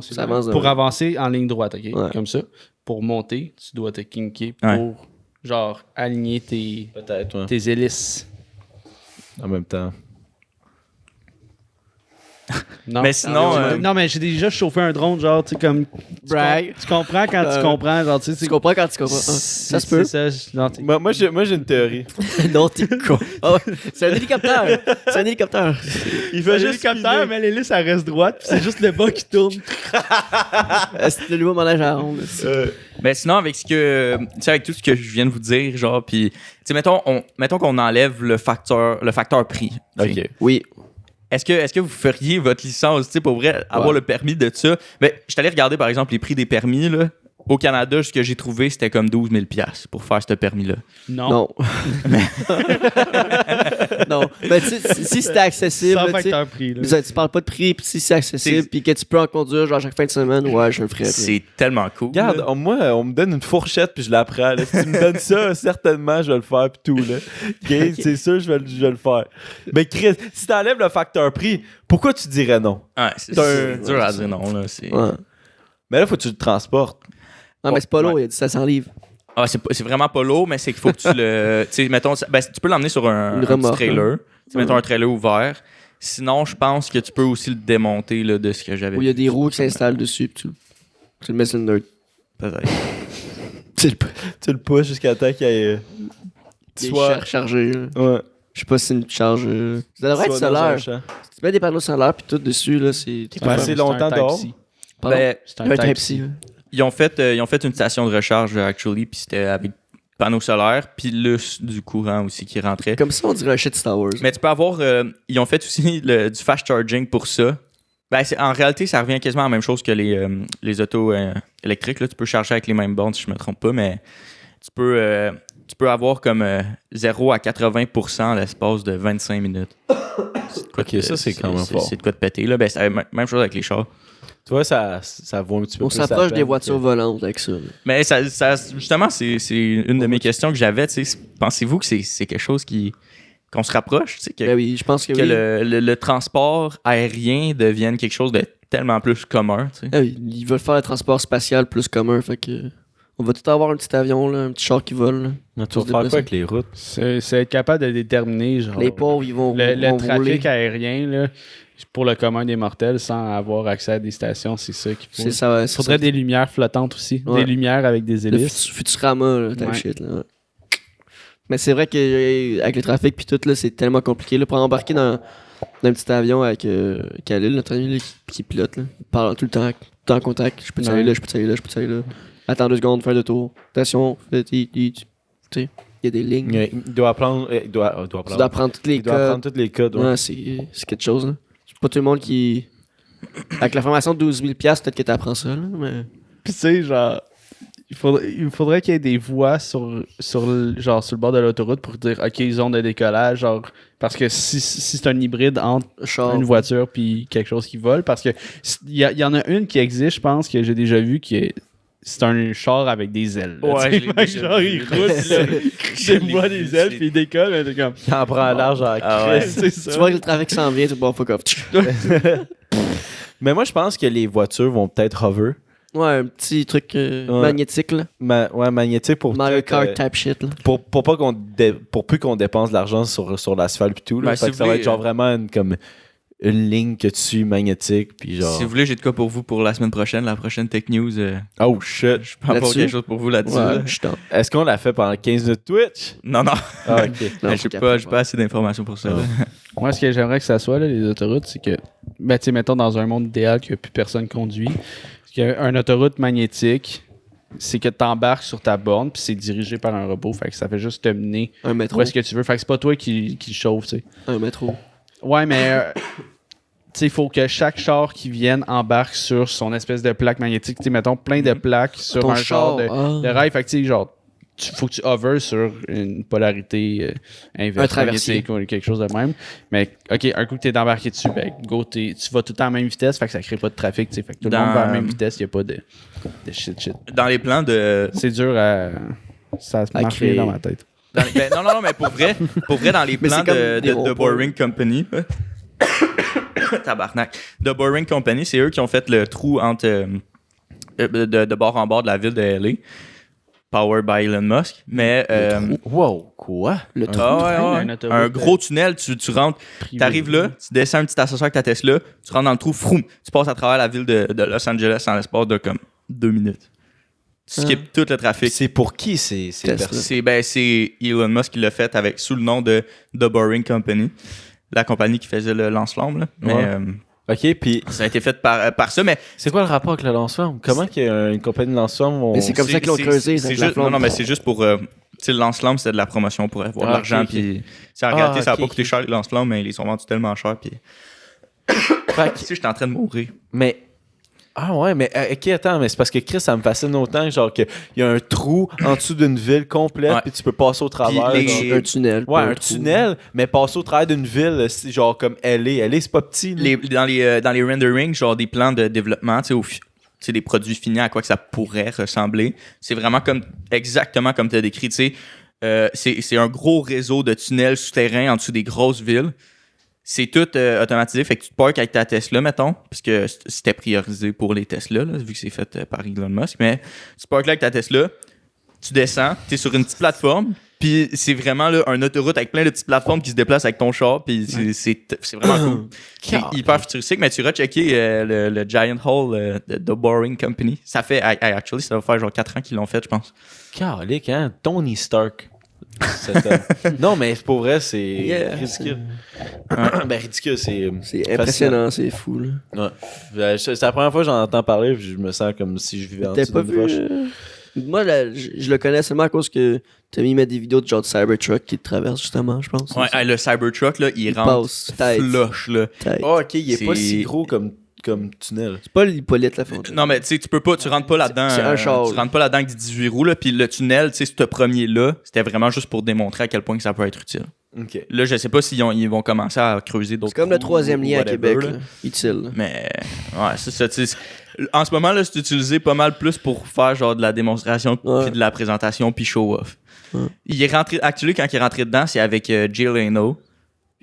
pour avancer en ligne droite, OK? Ouais. Comme ça. Pour monter, tu dois te kinker pour, genre, aligner tes hélices. En même temps. Non. Mais sinon. Non, mais j'ai déjà chauffé un drone, genre, tu sais, comme. Tu comprends quand tu comprends, genre, tu sais. Tu comprends quand tu comprends. Ça se peut. Moi, j'ai une théorie. Non, t'es con. C'est un hélicoptère. Il fait juste l'hélicoptère, mais l'hélice, elle reste droite, puis c'est juste le bas qui tourne. C'est le nouveau manège à ronde. Mais sinon, avec tout ce que je viens de vous dire, genre, puis, tu sais, mettons qu'on enlève le facteur prix. OK. Oui. Est-ce que vous feriez votre licence, tu sais, pour vrai, avoir le permis de ça? Mais je suis allé regarder, par exemple, les prix des permis, là. Au Canada, ce que j'ai trouvé, c'était comme 12 000 $ pour faire ce permis-là. Non. Non. Mais tu sais, si c'était accessible, sans facteur prix, là. Tu parles pas de prix, puis si c'est accessible, puis que tu peux en conduire genre chaque fin de semaine, ouais, je le ferais. C'est tellement cool. Regarde, moi, on me donne une fourchette, puis je la prends. Là. Si tu me donnes ça, certainement, je vais le faire, puis tout. Là. Okay, c'est sûr, je vais le faire. Mais Chris, si t'enlèves le facteur prix, pourquoi tu dirais non? Ouais, c'est dur à dire non. Là, ouais. Mais là, faut que tu le transportes. Non, mais c'est pas lourd, il y a du 700 livres. Ah, c'est vraiment pas lourd, mais c'est qu'il faut que tu le. Tu sais, mettons, tu peux l'emmener sur un petit trailer. Mettons un trailer ouvert. Sinon, je pense que tu peux aussi le démonter là, de ce que j'avais. Où il y a des roues qui s'installent dessus, puis tu le mets sur une nerd. Peut-être. tu le pousses jusqu'à temps qu'il y ait. Soit rechargé. Ouais. Je sais pas si c'est une charge. Ça devrait être solaire. Tu mets des panneaux solaires, puis tout dessus, là, c'est. Tu passes longtemps dehors. C'est un Type-C. Ils ont fait une station de recharge, actually, puis c'était avec panneaux solaires, puis du courant aussi qui rentrait. Comme ça, on dirait un shit Star Wars. Mais tu peux avoir... ils ont fait aussi du fast charging pour ça. Ben, en réalité, ça revient quasiment à la même chose que les autos électriques. Là. Tu peux charger avec les mêmes bornes, si je me trompe pas, mais tu peux tu peux avoir comme 0 à 80% en l'espace de 25 minutes. Ça, c'est quand même fort. C'est de quoi de péter. Là. Ben, c'est la même chose avec les chars. Tu vois, ça vaut un petit peu on plus. On s'approche des voitures volantes avec ça. Mais ça justement, c'est une de mes questions que j'avais. Pensez-vous que c'est quelque chose qu'on se rapproche? Ben oui, je pense que le transport aérien devienne quelque chose de tellement plus commun. Ah oui, ils veulent faire le transport spatial plus commun. Fait que on va tout avoir un petit avion, là, un petit char qui vole. Tu vas faire quoi avec les routes? C'est être capable de déterminer genre, les pauvres, ils vont le trafic rouler. Aérien là, pour le commun des mortels sans avoir accès à des stations, c'est ça qu'il faut. C'est ça, il faudrait des lumières flottantes aussi. Ouais. Des lumières avec des hélices. Le Futurama, là, shit. Là. Mais c'est vrai qu'avec le trafic puis tout, là, c'est tellement compliqué. Là, pour embarquer dans un petit avion avec Khalil, notre ami qui pilote, là, il parle tout le temps en contact. Je peux aller là, je peux aller là, je peux aller là. Attends 2 secondes, faire le tour. Attention, tu sais, il y a des lignes. Il doit apprendre. Tu dois apprendre toutes les codes. Apprendre tous les codes. Ouais, c'est quelque chose. Là. C'est pas tout le monde qui. Avec la formation de 12 000$, peut-être que tu apprends ça. Là, mais... Puis tu sais, genre. Il faudrait qu'il y ait des voies sur le bord de l'autoroute pour dire OK, zone de décollage, genre parce que si c'est un hybride entre une voiture puis quelque chose qui vole, parce que il y en a une qui existe, je pense que j'ai déjà vu c'est un char avec des ailes. Là, ouais, genre il roule, il voit des ailes puis il décolle, mais t'es comme il en prend large en c'est ça. Tu vois que le trafic s'en vient, tu vas fuck off. Mais moi je pense que les voitures vont peut-être hover. Ouais, un petit truc magnétique, là. Magnétique pour... Mario Kart type shit, là. Pour plus qu'on dépense de l'argent sur l'asphalte et tout, là. Fait que ça va être genre vraiment une ligne que tu suis magnétique, puis genre... Si vous voulez, j'ai de quoi pour vous pour la semaine prochaine, la prochaine Tech News. Oh shit! Je peux avoir quelque chose pour vous là-dessus. Ouais, là. Est-ce qu'on l'a fait pendant 15 minutes Twitch? Non. Ah, ok. Non, j'ai pas assez d'informations pour ça. Moi, ce que j'aimerais que ça soit, là, les autoroutes, c'est que, ben, tu sais, mettons dans un monde idéal que plus personne conduit, un autoroute magnétique, c'est que tu embarques sur ta borne puis c'est dirigé par un robot. Fait que ça fait juste te mener où est-ce que tu veux. Fait que c'est pas toi qui chauffe, tu sais. Un métro. Ouais, mais tu sais, il faut que chaque char qui vienne embarque sur son espèce de plaque magnétique. Tu sais, mettons plein de plaques sur ton un genre char, de rail. Fait que tu sais, genre, faut que tu hovers sur une polarité inverse magnétique ou quelque chose de même. Mais OK, un coup que t'es embarqué dessus, ben go, tu vas tout le temps à la même vitesse, fait que ça crée pas de trafic, fait que tout le monde va à la même vitesse, il n'y a pas de shit. Dans les plans de... C'est dur à... Ça se marche dans ma tête. Non, mais pour vrai, dans les plans de Boring Company... Tabarnak. The Boring Company, c'est eux qui ont fait le trou entre de bord en bord de la ville de LA. Powered by Elon Musk, mais... Wow, quoi? Le trou. Un gros tunnel, tu rentres, t'arrives là, tu descends un petit ascenseur avec ta Tesla, tu rentres dans le trou, froum, tu passes à travers la ville de Los Angeles en l'espace de comme 2 minutes. Tu skippes tout le trafic. C'est pour qui c'est c'est Elon Musk qui l'a fait sous le nom de The Boring Company, la compagnie qui faisait le lance-flamme, là. Mais... OK, puis... Ça a été fait par ça, mais... C'est quoi le rapport avec le lance-flamme? Comment qu'il y a une compagnie de lance-flamme... Mais c'est comme ça qu'ils l'ont creusé, Non, mais c'est juste pour... tu sais, le lance-flamme, c'était de la promotion pour avoir de l'argent, puis... En réalité, ça n'a pas coûté cher, les lance-flammes, mais ils sont vendus tellement cher, puis... Tu sais, j'étais en train de mourir. Mais... Ah ouais, mais OK, attends, mais c'est parce que Chris, ça me fascine autant, genre qu'il y a un trou en dessous d'une ville complète, puis tu peux passer au travers. Un tunnel. Ouais, un tunnel, mais passer au travers d'une ville, c'est genre comme LA, c'est pas petit. Dans les renderings, genre des plans de développement, tu sais, des produits finis à quoi que ça pourrait ressembler, c'est vraiment exactement comme tu as décrit, tu sais. C'est un gros réseau de tunnels souterrains en dessous des grosses villes. C'est tout automatisé, fait que tu te parques avec ta Tesla, mettons, parce que c'était priorisé pour les Tesla, là, vu que c'est fait par Elon Musk, mais tu te parques là avec ta Tesla, tu descends, t'es sur une petite plateforme, puis c'est vraiment là, un autoroute avec plein de petites plateformes qui se déplacent avec ton char, puis c'est vraiment cool. C'est hyper futuristique, mais tu iras checker le Giant Hall de The Boring Company. Ça fait, actually, ça va faire genre 4 ans qu'ils l'ont fait, je pense. Calique, hein? Tony Stark. Non, mais pour vrai, c'est ridicule. Ben, ridicule, c'est impressionnant, c'est fou. Là. Ouais. C'est la première fois que j'en entends parler, puis je me sens comme si je vivais en dessous d'une roche. Moi, je le connais seulement à cause que Tommy met des vidéos de genre de Cybertruck qui te traverse justement, je pense. Ouais, le Cybertruck, là, il rentre flush, là. Oh, ok, il est pas si gros comme comme tunnel. C'est pas l'Hippolyte Lafontaine. Non, mais tu sais, tu rentres pas là-dedans. C'est un char. Tu rentres pas là-dedans avec 18 roues, là. Puis le tunnel, tu sais, ce premier-là, c'était vraiment juste pour démontrer à quel point que ça peut être utile. OK. Là, je sais pas s'ils ils vont commencer à creuser d'autres. C'est comme le 3e lien à Québec, là. Utile. Là. Mais, ouais, c'est ça, tu sais. En ce moment, là, c'est utilisé pas mal plus pour faire genre de la démonstration, puis de la présentation, puis show-off. Ouais. Il est rentré, actually, quand il est rentré dedans, c'est avec Jay Leno,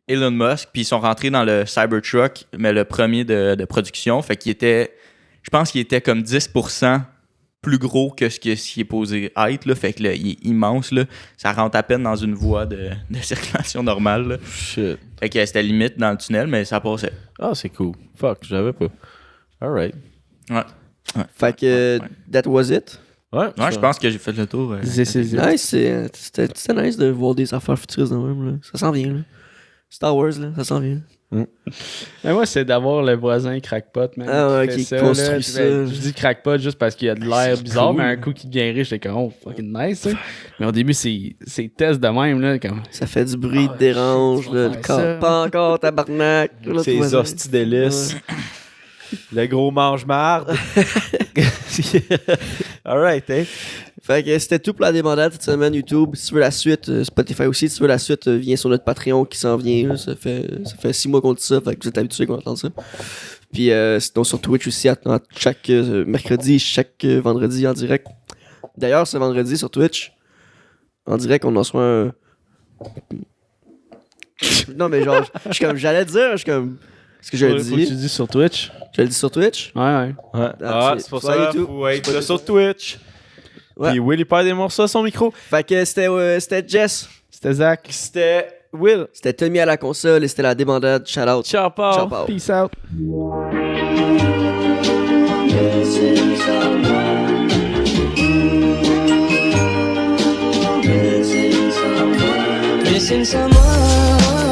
Elon Musk, puis ils sont rentrés dans le Cybertruck, mais le premier de production. Fait qu'il était, je pense qu'il était comme 10% plus gros que ce qui est posé être, là. Fait que là, il est immense, là. Ça rentre à peine dans une voie de circulation normale, là. Shit. Fait que c'était limite dans le tunnel, mais ça passait. Ah, c'est cool. Fuck, je savais pas. Alright. Ouais. Fait que, that was it. Ouais, je pense que j'ai fait le tour. Nice, c'était nice de voir des affaires futuristes de même, là. Ça s'en vient, là. Star Wars, là, ça s'en vient. Mais moi, c'est d'avoir le voisin crackpot, man. Ah ouais, qui construit ça. Je dis crackpot juste parce qu'il a de l'air bizarre, cool. Mais un coup qui devient riche, c'est comme, oh, fucking nice, hein. Mais au début, c'est test de même, là. Comme... Ça fait du bruit, dérange, là. Pas encore, tabarnak. C'est les hosties délices. Le gros mange-marde. Alright, hein. Fait que c'était tout pour la débandade cette semaine YouTube. Si tu veux la suite, Spotify aussi. Si tu veux la suite, viens sur notre Patreon qui s'en vient. Là. Ça fait 6 mois qu'on dit ça. Fait que vous êtes habitués qu'on entende ça. Puis sinon sur Twitch aussi, chaque mercredi, chaque vendredi en direct. D'ailleurs, ce vendredi sur Twitch, en direct, on en reçoit un... Non, mais genre, j'allais dire, je suis comme... Ce que j'avais dit. Faut que tu dis sur Twitch. Je le dis sur Twitch? Ouais. Ah, c'est pour ça qu'il faut être là sur Twitch. Ouais. Puis Will, il perd des morceaux à son micro. Fait que c'était Jess. C'était Zach. C'était Will. C'était Tommy à la console et c'était la débandade. Shout out. Ciao, Paul. Ciao, Paul. Peace out. Missing someone